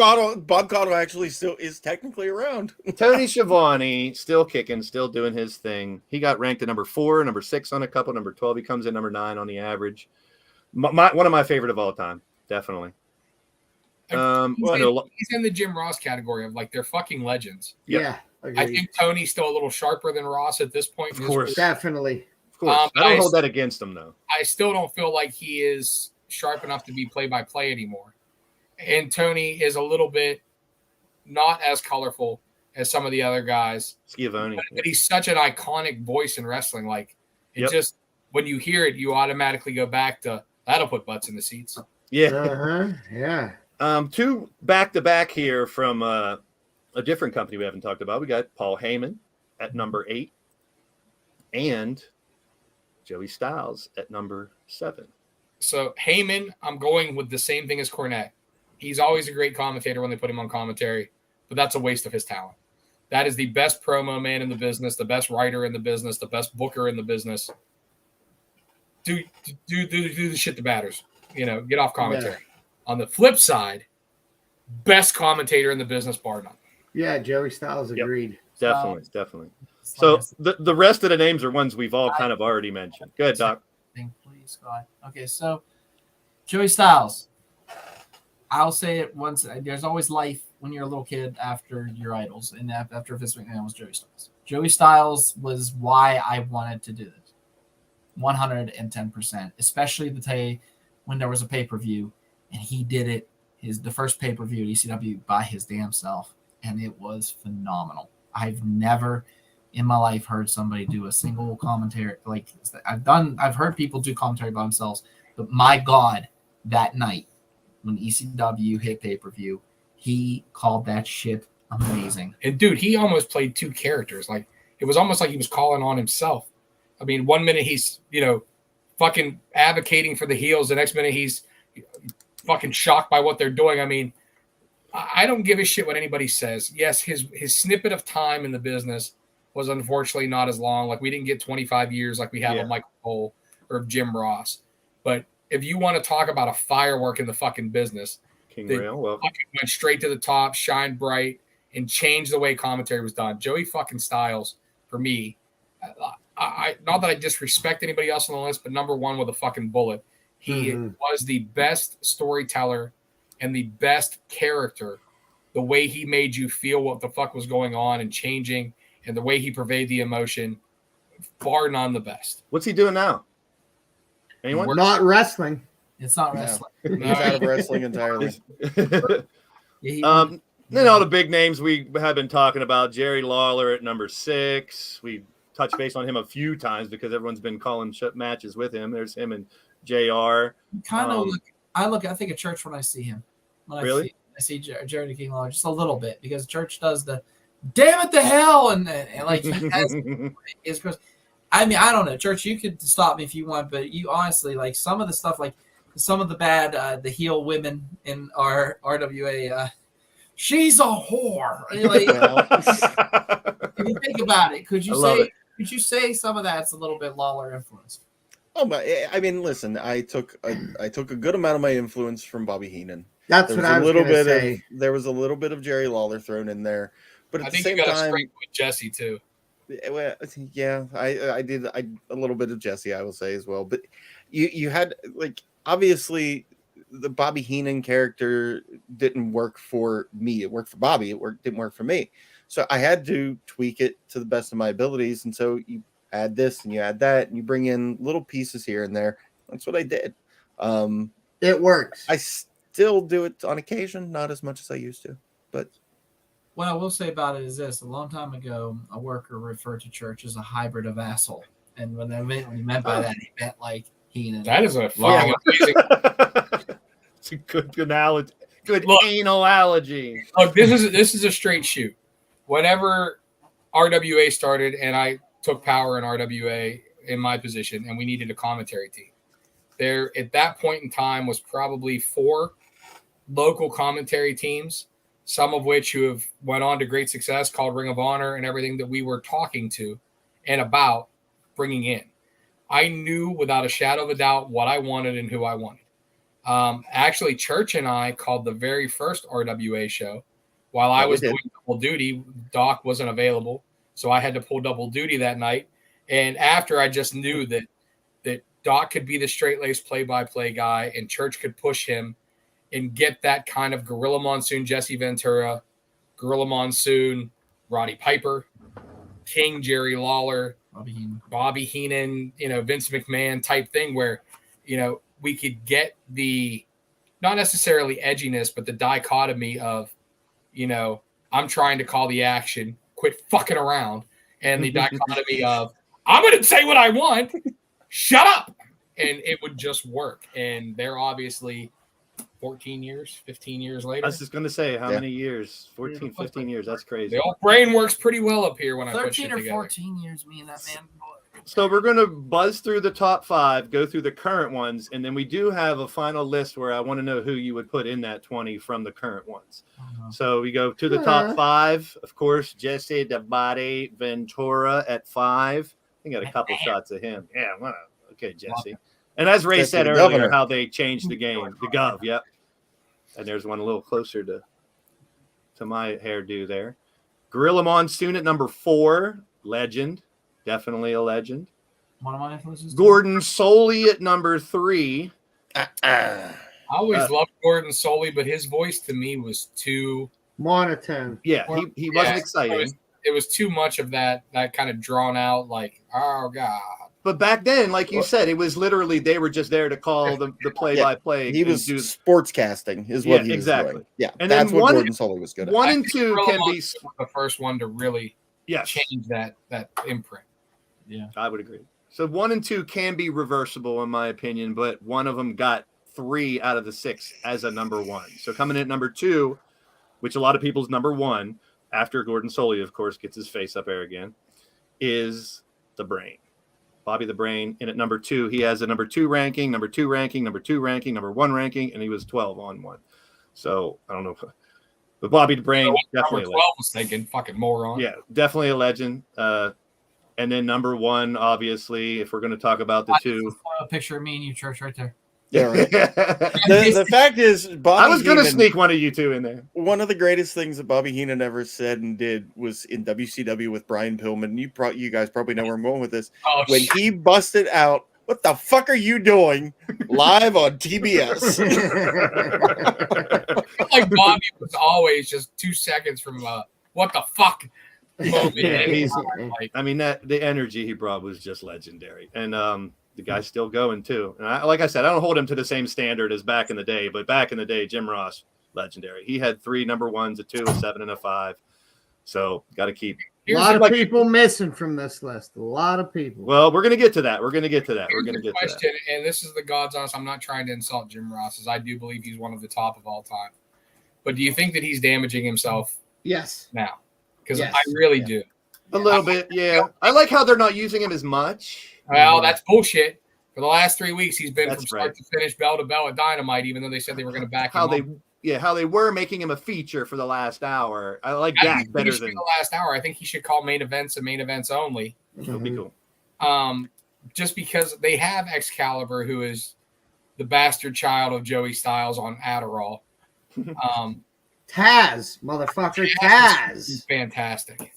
Caudle actually still is technically around. Tony Schiavone still kicking, still doing his thing. He got ranked at number 4, number 6 on a couple, number 12. He comes in number 9 on the average. One of my favorite of all time, definitely. He's in the Jim Ross category of like they're fucking legends. Yep. Yeah. Agreed. I think Tony's still a little sharper than Ross at this point. Of course. Definitely. Of course. I don't hold that against him, though. I still don't feel like he is sharp enough to be play-by-play anymore. And Tony is a little bit not as colorful as some of the other guys. Schiavone. But he's such an iconic voice in wrestling. Like, it just, when you hear it, you automatically go back to, that'll put butts in the seats. Yeah. Uh-huh. Yeah. 2 back-to-back here from a different company we haven't talked about. We got Paul Heyman at number 8 and Joey Styles at number 7. So Heyman, I'm going with the same thing as Cornette. He's always a great commentator when they put him on commentary, but that's a waste of his talent. That is the best promo man in the business, the best writer in the business, the best booker in the business. Do the shit that matters. You know, get off commentary. Yeah. On the flip side, best commentator in the business, bar none. Yeah, Joey Styles agreed. Definitely. So the rest of the names are ones we've all kind of already mentioned. Go ahead, Doc. Please, Scott. Okay, so Joey Styles. I'll say it once. There's always life when you're a little kid after your idols, and after Vince McMahon was Joey Styles. Joey Styles was why I wanted to do this. 110%, especially the day when there was a pay-per-view, and he did it. The first pay-per-view at ECW by his damn self, and it was phenomenal. I've never in my life heard somebody do a single commentary like I've heard people do commentary by themselves, but my God, that night when ECW hit pay-per-view, he called that shit amazing. And dude, he almost played 2 characters. Like, it was almost like he was calling on himself. I mean, one minute he's, you know, fucking advocating for the heels, the next minute he's fucking shocked by what they're doing. I mean, I don't give a shit what anybody says. Yes, his snippet of time in the business was unfortunately not as long. Like, we didn't get 25 years like we have of Michael Cole or Jim Ross. But if you want to talk about a firework in the fucking business, King Rail, fucking went straight to the top, shined bright, and changed the way commentary was done. Joey fucking Styles, for me, I not that I disrespect anybody else on the list, but number 1 with a fucking bullet. He was the best storyteller and the best character. The way he made you feel what the fuck was going on and changing, and the way he pervaded the emotion, bar none the best. What's he doing now? Anyone? We're not wrestling. It's not wrestling. He's out of wrestling entirely. Then all the big names we have been talking about. Jerry Lawler at number 6. We touched base on him a few times because everyone's been calling matches with him. There's him and JR. I think of Church when I see him. I see Jerry the King Lawler just a little bit, because Church does the damn it to hell, and like he has his. I mean, I don't know, Church. You could stop me if you want, but you honestly like some of the stuff, like some of the bad, the heel women in our RWA. She's a whore. Like, if you think about it, could you say some of that's a little bit Lawler influence? Oh, but I mean, listen, I took a good amount of my influence from Bobby Heenan. That's what I was going to say. There was a little bit of Jerry Lawler thrown in there, but at the same you got time, with Jesse too. Well, yeah, I did a little bit of Jesse, I will say as well. But you had like obviously the Bobby Heenan character didn't work for me. It worked for Bobby. Didn't work for me. So I had to tweak it to the best of my abilities. And so you add this and you add that and you bring in little pieces here and there. That's what I did. It works. I still do it on occasion, not as much as I used to, but. What I will say about it is this: a long time ago, a worker referred to Church as a hybrid of asshole, and what he meant by that, he meant like Heenan. That is a fucking amazing. It's a good analogy. Good analogy. Look, this is a straight shoot. Whenever RWA started, and I took power in RWA in my position, and we needed a commentary team. There, at that point in time, was probably 4 local commentary teams. Some of which who have went on to great success, called Ring of Honor, and everything that we were talking to and about bringing in. I knew without a shadow of a doubt what I wanted and who I wanted. Actually, Church and I called the very first RWA show while I was doing double duty. Doc wasn't available, so I had to pull double duty that night. And after I just knew that Doc could be the straight-laced play-by-play guy and Church could push him and get that kind of Gorilla Monsoon, Jesse Ventura, Gorilla Monsoon, Roddy Piper, King, Jerry Lawler, Bobby Heenan, Vince McMahon type thing where, we could get the, not necessarily edginess, but the dichotomy of, I'm trying to call the action, quit fucking around. And the dichotomy of, I'm going to say what I want, shut up. And it would just work. And they're obviously 14 years, 15 years later. I was just going to say, how many years? 14, 15 years. That's crazy. The old brain works pretty well up here when I put shit 13 or together. 14 years, me and that man. So we're going to buzz through the top 5, go through the current ones, and then we do have a final list where I want to know who you would put in that 20 from the current ones. So we go to the top 5. Of course, Jesse the Body Ventura at 5. I got a couple shots of him. Yeah, well, okay, Jesse. And as Ray said earlier, how they changed the game. The Gov, yep. And there's one a little closer to my hairdo there. Gorilla Monsoon at number 4. Legend. Definitely a legend. One of my influences. Gordon Soley at number 3. I always loved Gordon Soley, but his voice to me was too monotone. Yeah, he wasn't exciting. It was too much of that kind of drawn out, like, oh God. But back then, like you said, it was literally they were just there to call the play-by-play. He was sportscasting, is what he was doing. Yeah, and that's then what Gordon Soley was good at. 1 and 2 can be the first one to really change that imprint. Yeah, I would agree. So 1 and 2 can be reversible, in my opinion, but one of them got 3 out of the 6 as a number 1. So coming in at number 2, which a lot of people's number 1, after Gordon Soley, of course, gets his face up there again, is the Brain. Bobby the Brain. And at number 2, he has a number 2 ranking, number 2 ranking, number 2 ranking, number 1 ranking, and he was 12 on 1. So I don't know. But Bobby the Brain, definitely. Number 12 was thinking fucking moron. Yeah, definitely a legend. And then number 1, obviously, if we're going to talk about the 2. A picture of me and you, Church, right there. Yeah, right. the fact is, Bobby I was going to sneak one of you 2 in there. One of the greatest things that Bobby Heenan ever said and did was in WCW with Brian Pillman. You guys probably know where I'm going with this. When he busted out, "What the fuck are you doing?" live on TBS. Like Bobby was always just 2 seconds from what the fuck moment. Yeah, I mean, the energy he brought was just legendary. And the guy's still going too. And like I said, I don't hold him to the same standard as back in the day, but back in the day, Jim Ross, legendary. He had 3 number 1s, a 2, a 7, and a 5. So got to keep. A lot of people missing from this list. A lot of people. Well, we're going to get to that. We're going to get to that. And this is the God's honest. I'm not trying to insult Jim Ross, as I do believe he's one of the top of all time. But do you think that he's damaging himself? Yes. Now. because Yes. I really do. A little bit, yeah. I like how they're not using him as much. Well, that's bullshit. For the last 3 weeks, he's been That's from start right. to finish, bell to bell at Dynamite, even though they said they were going to back How him they up. how they were making him a feature for the last hour. I like I that think better he should be than the last hour. I think he should call main events and main events only. it'll be cool. Just because they have Excalibur, who is the bastard child of Joey Styles on Adderall. Taz, motherfucker, He's Taz. fantastic.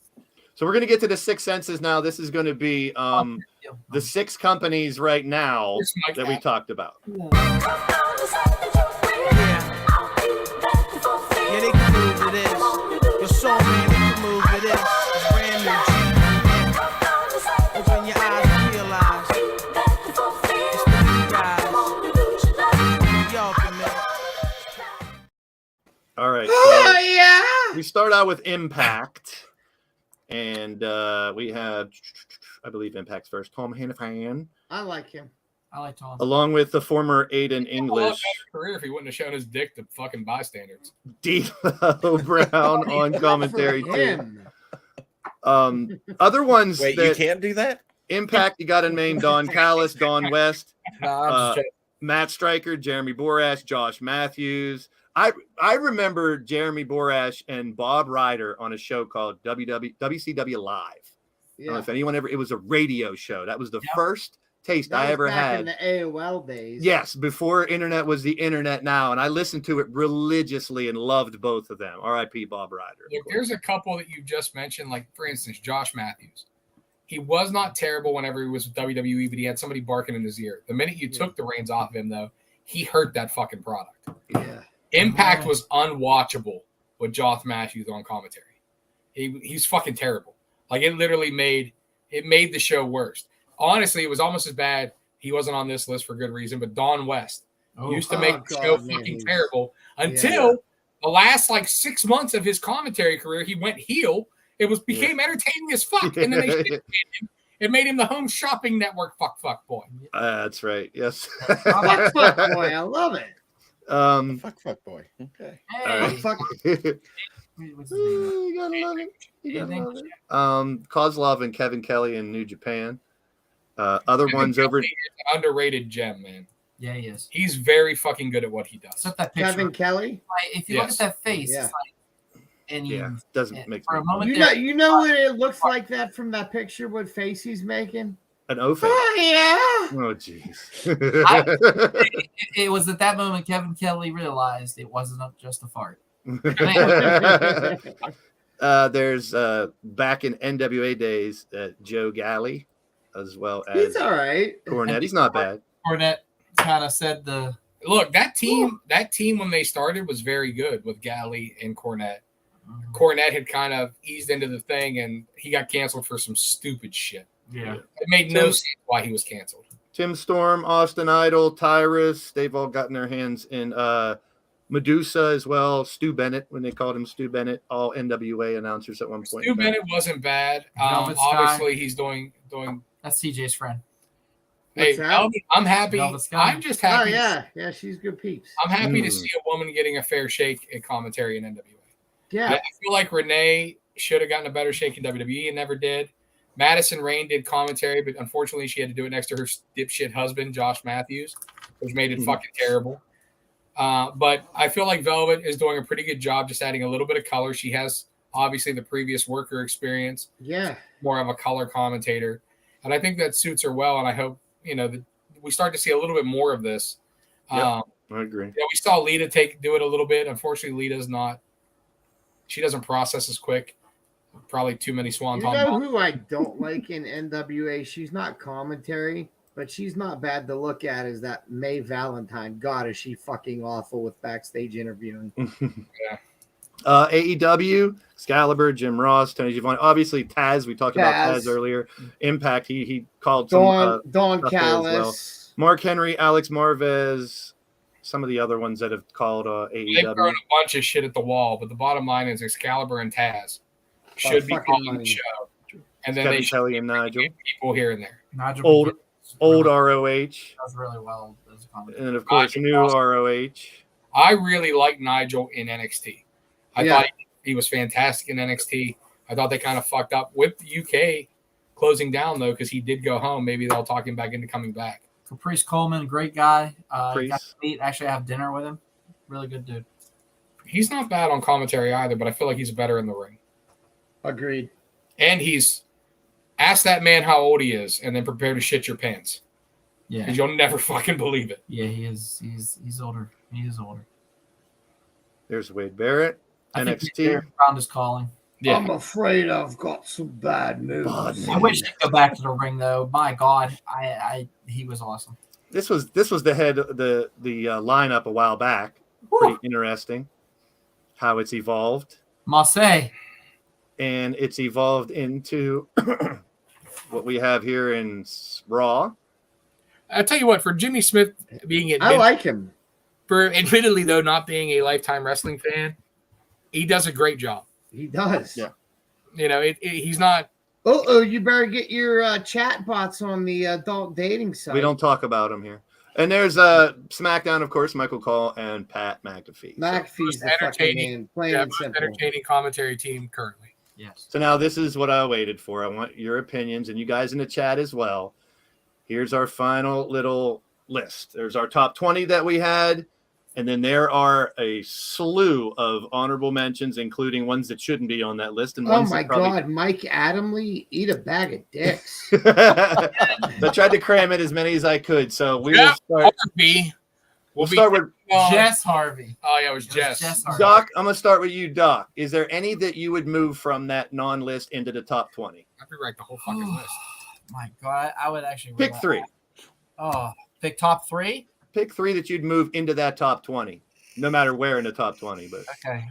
So we're gonna get to the six senses now. This is gonna be the six companies right now Here's my that we cat. talked about. Yeah, they can move to this. Your soul man, they can move to this. It's brand new G. Open your eyes and realize it's the new guys. Y'all can know. All right. Oh So yeah. we start out with Impact, and we have, I believe, Impact's first Tom Hannafan, I like him. I like Tom. along with the former Aiden I love English, his career if he wouldn't have shown his dick to fucking bystanders. D'Lo Brown on commentary For too. him. Other ones Wait, you that can't do that? Impact, you got to name Don Callis, Don West, No, I'm just joking. Matt Stryker, Jeremy Borash, Josh Matthews. I remember Jeremy Borash and Bob Ryder on a show called WCW Live. I don't know Yeah. if anyone ever. It was a radio show. That was the Yep. first taste That I was ever back in had. the AOL days. Yes, before internet was the internet now, and I listened to it religiously and loved both of them. R.I.P. Bob Ryder. of Look, course. there's a couple that you just mentioned, like for instance, Josh Matthews. He was not terrible whenever he was with WWE, but he had somebody barking in his ear. The minute you took the reins off of him, though, he hurt that fucking product. Yeah. Impact was unwatchable with Josh Matthews on commentary. He's fucking terrible. Like it literally made the show worse. Honestly, it was almost as bad. He wasn't on this list for good reason, but Don West used to make the show God, man, fucking he's- terrible until the last like 6 months of his commentary career. He went heel. It became entertaining as fuck, and then they shit him. It made him the Home Shopping Network fuck boy. That's right. Yes. Fuck, fuck, boy, I love it. Fuck, boy. Okay. Hey, Fuck. what's his name? You gotta love it. You gotta Anything? love it. Kozlov and Kevin Kelly in New Japan. Other ones over. He's an underrated gem, man. Yeah, he is. He's very fucking good at what he does. Except that picture. Kevin Kelly. Like, if you look Yes. at that face, Yeah. it's like, and you, Yeah, doesn't make for a sense. moment You there, know what it looks like that from that picture. What face he's making? An O face. Oh yeah. Oh jeez. it was at that moment Kevin Kelly realized it wasn't just a fart. There's back in NWA days, Joe Galley, as well as He's all right. Cornette. He's not bad. Cornette kind of said Look, that team when they started was very good with Galley and Cornette. Cornette had kind of eased into the thing, and he got canceled for some stupid shit. yeah. It made no sense why he was canceled. Tim Storm, Austin Idol, Tyrus, they've all gotten their hands in Medusa as well. Stu Bennett, when they called him Stu Bennett, all NWA announcers at one point. Stu Bennett wasn't bad. Velvet Sky. Obviously, he's doing. That's CJ's friend. Hey, What's that? Velvet, I'm happy. Velvet Sky. I'm just Oh happy. yeah, she's good peeps. I'm happy to Mm. see a woman getting a fair shake in commentary in NWA. Yeah. I feel like Renee should have gotten a better shake in WWE and never did. Madison Rain did commentary, but unfortunately she had to do it next to her dipshit husband, Josh Matthews, which made it fucking terrible. But I feel like Velvet is doing a pretty good job just adding a little bit of color. She has obviously the previous worker experience, Yeah. more of a color commentator. And I think that suits her well. And I hope, that we start to see a little bit more of this. Yep. I agree. Yeah, we saw Lita do it a little bit. Unfortunately, she doesn't process as quick. Probably too many You swanton know bombs. who I don't like in NWA? She's not commentary, but she's not bad to look at. Is that Mae Valentine? God, is she fucking awful with backstage interviewing? AEW, Excalibur, Jim Ross, Tony Giovanni. Obviously, Taz. We talked about Taz. Taz earlier. Impact. He called some. Dawn stuff there as well. Callis. Mark Henry, Alex Marvez, some of the other ones that have called They've thrown AEW. a bunch of shit at the wall, but the bottom line is Excalibur and Taz should be fucking calling money. the show. And then Kevin they should Kelly and Nigel. get people here and there. Nigel Old really, ROH. does really well as a commentator. And then, of course, Nigel new also. ROH. I really like Nigel in NXT. I Yeah. thought he was fantastic in NXT. I thought they kind of fucked up with the UK closing down, though, because he did go home. Maybe they'll talk him back into coming back. Caprice Coleman, great guy. Got Caprice. to meet, actually have dinner with him. Really good dude. He's not bad on commentary either, but I feel like he's better in the ring. Agreed. And he's ask that man how old he is, and then prepare to shit your pants. Yeah. Because you'll never fucking believe it. Yeah, he is. He's older. He is older. There's Wade Barrett, I think NXT. Derek Brown is calling. Yeah. I'm afraid I've got some bad news. I wish he'd go back to the ring though. My God, he was awesome. This was the head the lineup a while back. Pretty interesting how it's evolved. Marseille. And it's evolved into what we have here in Raw. I'll tell you what, for Jimmy Smith being I like him. For admittedly though not being a lifetime wrestling fan, he does a great job. He does. Yeah. You know, he's not. Oh, you better get your chat bots on the adult dating site. We don't talk about him here. And there's SmackDown, of course, Michael Cole and Pat McAfee. McAfee's the fucking man, plain and most simple. entertaining commentary team currently. Yes. So now this is what I waited for. I want your opinions and you guys in the chat as well. Here's our final little list. There's our top 20 that we had. And then there are a slew of honorable mentions, including ones that shouldn't be on that list. And Oh ones my that probably... God, Mike Adamley, eat a bag of dicks. I tried to cram in as many as I could. So we will start. We'll start with Jess Harvey. Oh yeah, it was Jess. Doc, I'm gonna start with you, Doc. Is there any that you would move from that non-list into the top 20? I'd rewrite the whole fucking list. My God, I would actually pick 3. Oh, pick top 3. Pick 3 that you'd move into that top 20, no matter where in the top 20. But okay,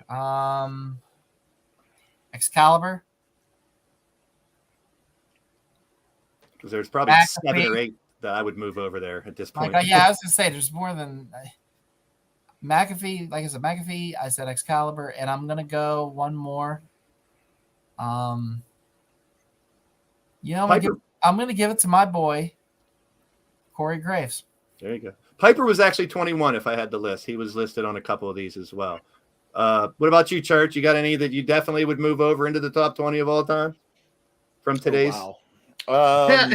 Excalibur. Because there's probably McAfee. 7 or 8 that I would move over there at this point. Yeah, I was gonna say there's more than McAfee. Like I said, McAfee. I said Excalibur, and I'm gonna go one more. I'm gonna give it to my boy, Corey Graves. There you go. Piper was actually 21 if I had the list. He was listed on a couple of these as well. What about you, Church? You got any that you definitely would move over into the top 20 of all time from today's? Oh, wow.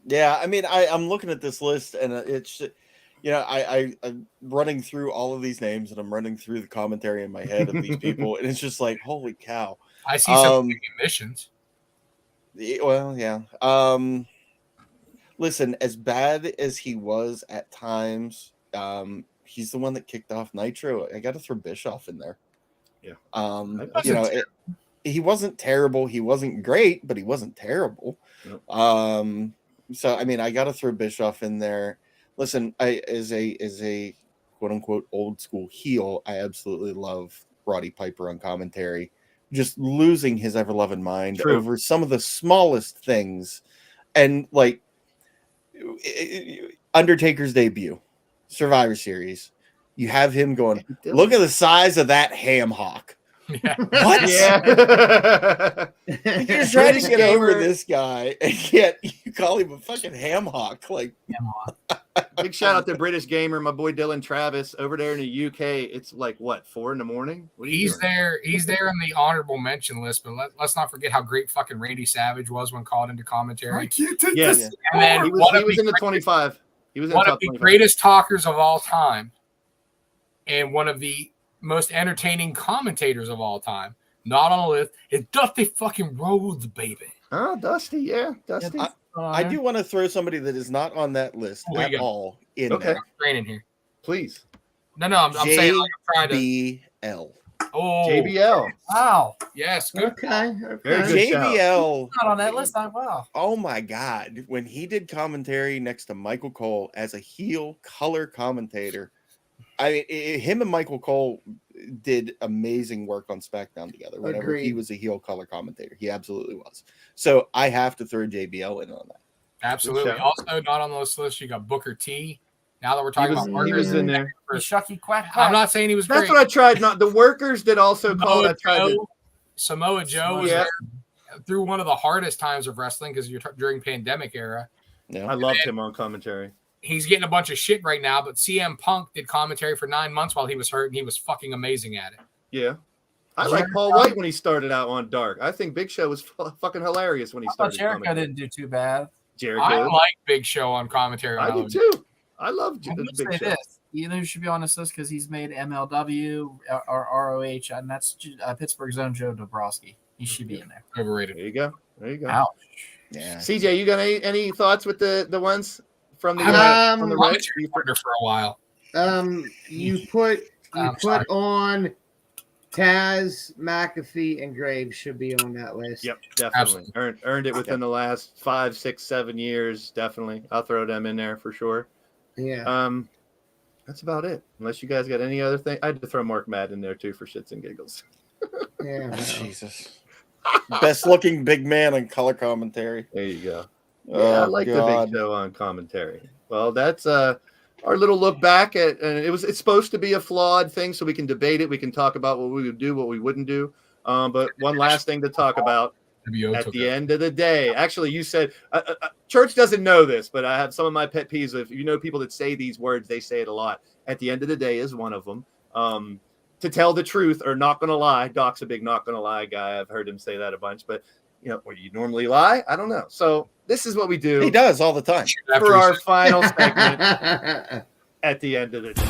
Yeah, I mean, I'm looking at this list, and it's, I'm running through all of these names, and I'm running through the commentary in my head of these people, and it's just like, holy cow. I see some emissions. Well, yeah. Listen, as bad as he was at times, he's the one that kicked off Nitro. I got to throw Bischoff in there. Yeah. He wasn't terrible. He wasn't great, but he wasn't terrible. Yep. So I mean, I got to throw Bischoff in there. Listen, as a quote unquote old school heel, I absolutely love Roddy Piper on commentary, just losing his ever loving mind over some of the smallest things, and like Undertaker's debut, Survivor Series. You have him going, look at the size of that ham hock. Yeah. What? Yeah. You're trying to get over this guy, and yet you call him a fucking ham hock. Like, big shout out to British Gamer, my boy Dylan Travis over there in the UK. It's like what, 4 a.m? He's there in the honorable mention list, but let's not forget how great fucking Randy Savage was when called into commentary. Yes, and then he was in the 25. He was in one the of top the 25. greatest talkers of all time, and one of the most entertaining commentators of all time. Not on the list. It's Dusty fucking Rhodes, baby. Oh, Dusty, yeah, Dusty. I do want to throw somebody that is not on that list at all in there. Training here, please. No, I'm saying like I'm trying to. JBL. Oh, JBL. Wow. Yes, good. Okay. Very good JBL. Not on that list. Wow. Oh my God. When he did commentary next to Michael Cole as a heel color commentator, I mean, him and Michael Cole did amazing work on SmackDown together whenever he was a heel color commentator. He absolutely was. So I have to throw JBL in on that. Absolutely. Also, not on those lists, you got Booker T. Now that we're talking about workers, he was in there. Shucky quack. I'm not saying he was great. That's what I tried. Not the workers did also call it. Samoa Joe was there through one of the hardest times of wrestling because you're during pandemic era. Yeah. I loved him on commentary. He's getting a bunch of shit right now, but CM Punk did commentary for 9 months while he was hurt, and he was fucking amazing at it. Yeah. I like Paul White when he started out on Dark. I think Big Show was fucking hilarious when he started. Jericho didn't do too bad. Jericho. I like Big Show on commentary. I do too. I love Big Show. This. You know who should be on this list because he's made MLW or ROH, and that's Pittsburgh's own Joe Dombrowski. He should be in there. Overrated. There you go. Ouch. Yeah. CJ, you got any thoughts with the ones from the Reds partner for a while? You put on Taz, McAfee, and Graves should be on that list. Yep, definitely. Earned it within the last 5, 6, 7 years. Definitely. I'll throw them in there for sure. Yeah. That's about it. Unless you guys got any other thing. I had to throw Mark Madden in there too for shits and giggles. Yeah. No. Jesus. Best looking big man on color commentary. There you go. Yeah, I like the Big Show on commentary. Well, that's our little look back at, and it's supposed to be a flawed thing, so we can debate it. We can talk about what we would do, what we wouldn't do. But one last thing to talk about at the end of the day. Actually, you said Church doesn't know this, but I have some of my pet peeves. If you know people that say these words, they say it a lot. At the end of the day is one of them. To tell the truth or not going to lie. Doc's a big not going to lie guy. I've heard him say that a bunch, but or you normally lie? I don't know. So this is what we do. He does all the time. For our final segment at the end of the day.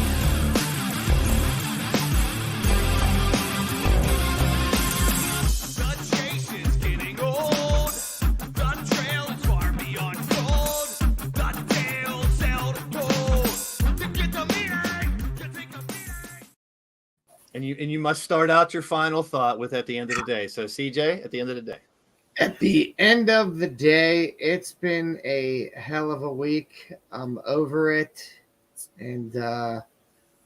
And you must start out your final thought with at the end of the day. So CJ, at the end of the day. At the end of the day, it's been a hell of a week. I'm over it, and a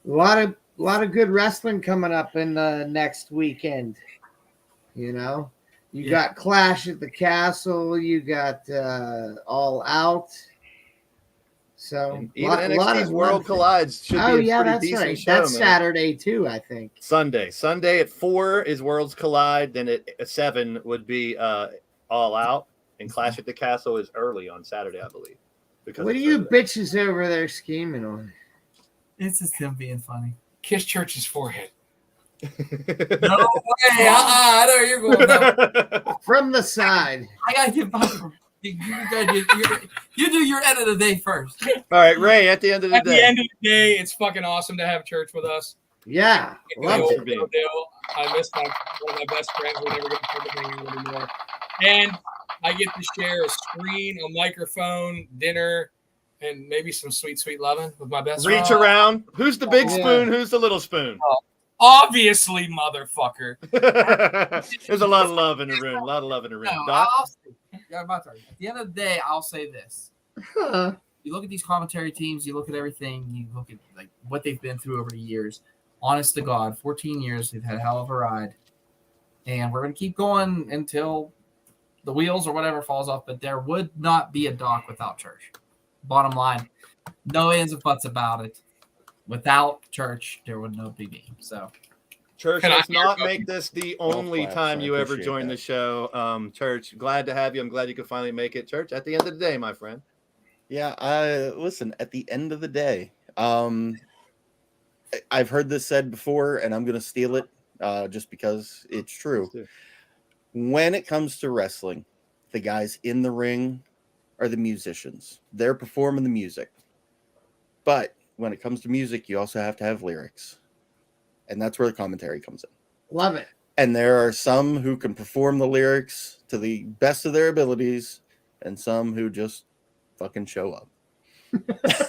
lot of good wrestling coming up in the next weekend. You got Clash at the Castle, you got All Out. So and even NXT's World Collides should be a pretty decent right. show. That's man. Saturday too, I think. Sunday at 4 is Worlds Collide. Then at 7 would be All Out, and Clash at the Castle is early on Saturday, I believe. What are you bitches over there scheming on? It's just him being funny. Kiss Church's forehead. No way! I know you're going down. From the side. I gotta get back. You do your end of the day first. All right, Ray, at the end of the day. At the end of the day, it's fucking awesome to have Church with us. Yeah. I miss one of my best friends. We never get to talk anymore. And I get to share a screen, a microphone, dinner, and maybe some sweet, sweet loving with my best friend. Reach around. Who's the big spoon? Who's the little spoon? Obviously, motherfucker. There's a lot of love in the room. At the end of the day, I'll say this. You look at these commentary teams, you look at everything, you look at like what they've been through over the years. Honest to God, 14 years, they've had a hell of a ride. And we're going to keep going until the wheels or whatever falls off. But there would not be a Doc without Church. Bottom line, no ands and buts about it. Without Church, there would not be me. So, Church, let's not make this the only time you ever join the show. Church, glad to have you. I'm glad you could finally make it. Church, at the end of the day, my friend. Yeah, listen, at the end of the day, I've heard this said before, and I'm going to steal it just because it's true. When it comes to wrestling, the guys in the ring are the musicians. They're performing the music. But when it comes to music, you also have to have lyrics. And that's where the commentary comes in. Love it. And there are some who can perform the lyrics to the best of their abilities, and some who just fucking show up.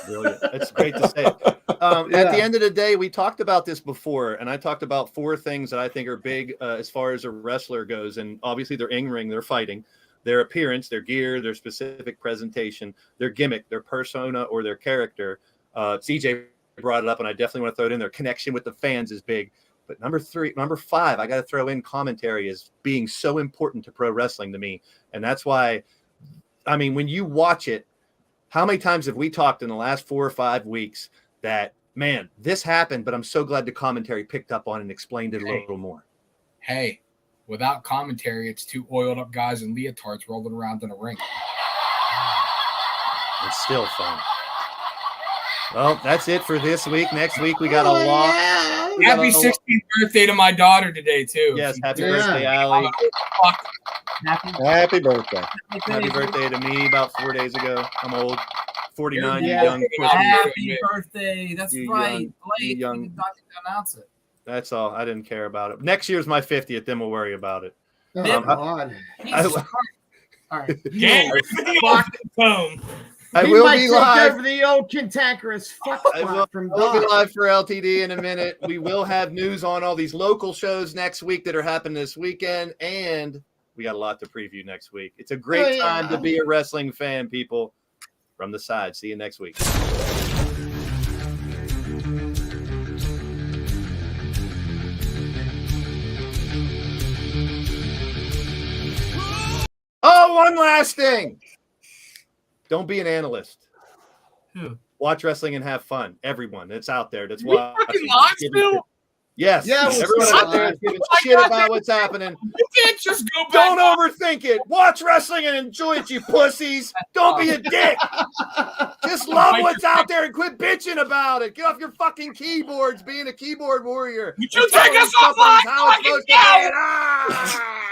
Brilliant. That's great to say. At the end of the day, we talked about this before, and I talked about 4 things that I think are big as far as a wrestler goes. And obviously, their in-ring, their fighting, their appearance, their gear, their specific presentation, their gimmick, their persona, or their character. CJ brought it up, and I definitely want to throw it in there. Connection with the fans is big. But number 5, I got to throw in commentary as being so important to pro wrestling to me. And that's why, I mean, when you watch it, how many times have we talked in the last 4 or 5 weeks that, man, this happened, but I'm so glad the commentary picked up on and explained it a little more. Hey, without commentary, it's 2 oiled up guys in leotards rolling around in a ring. It's still fun. Well, that's it for this week. Next week, we got a lot. Happy 16th birthday to my daughter today, too. Yes, happy Yeah. birthday, Allie. Happy birthday. Happy birthday to me about 4 days ago. I'm old. 49, you Yeah. young pussy. Happy birthday. That's You right. young- Blake, you young- we not to announce it. That's all. I didn't care about it. Next year's my 50th, then we'll worry about it. Oh, God. Jesus Christ. All right. Get off the phone. I He will might be take live. over the old cantankerous fuck I will, spot from I will be Doc. live for LTD in a minute. We will have news on all these local shows next week that are happening this weekend, and we got a lot to preview next week. It's a great time to be a wrestling fan, people. From the side. See you next week. Oh, one last thing. Don't be an analyst. Watch wrestling and have fun. Everyone that's out there. That's why. Fucking live still? Yes. Yeah, we'll everyone start out there live. is giving shit about what's happening. You can't just go back. Don't overthink it. Watch wrestling and enjoy it, you pussies. Don't be a dick. Just love what's out there and quit bitching about it. Get off your fucking keyboards being a keyboard warrior. Would you take us offline? How it's supposed to be. Ah!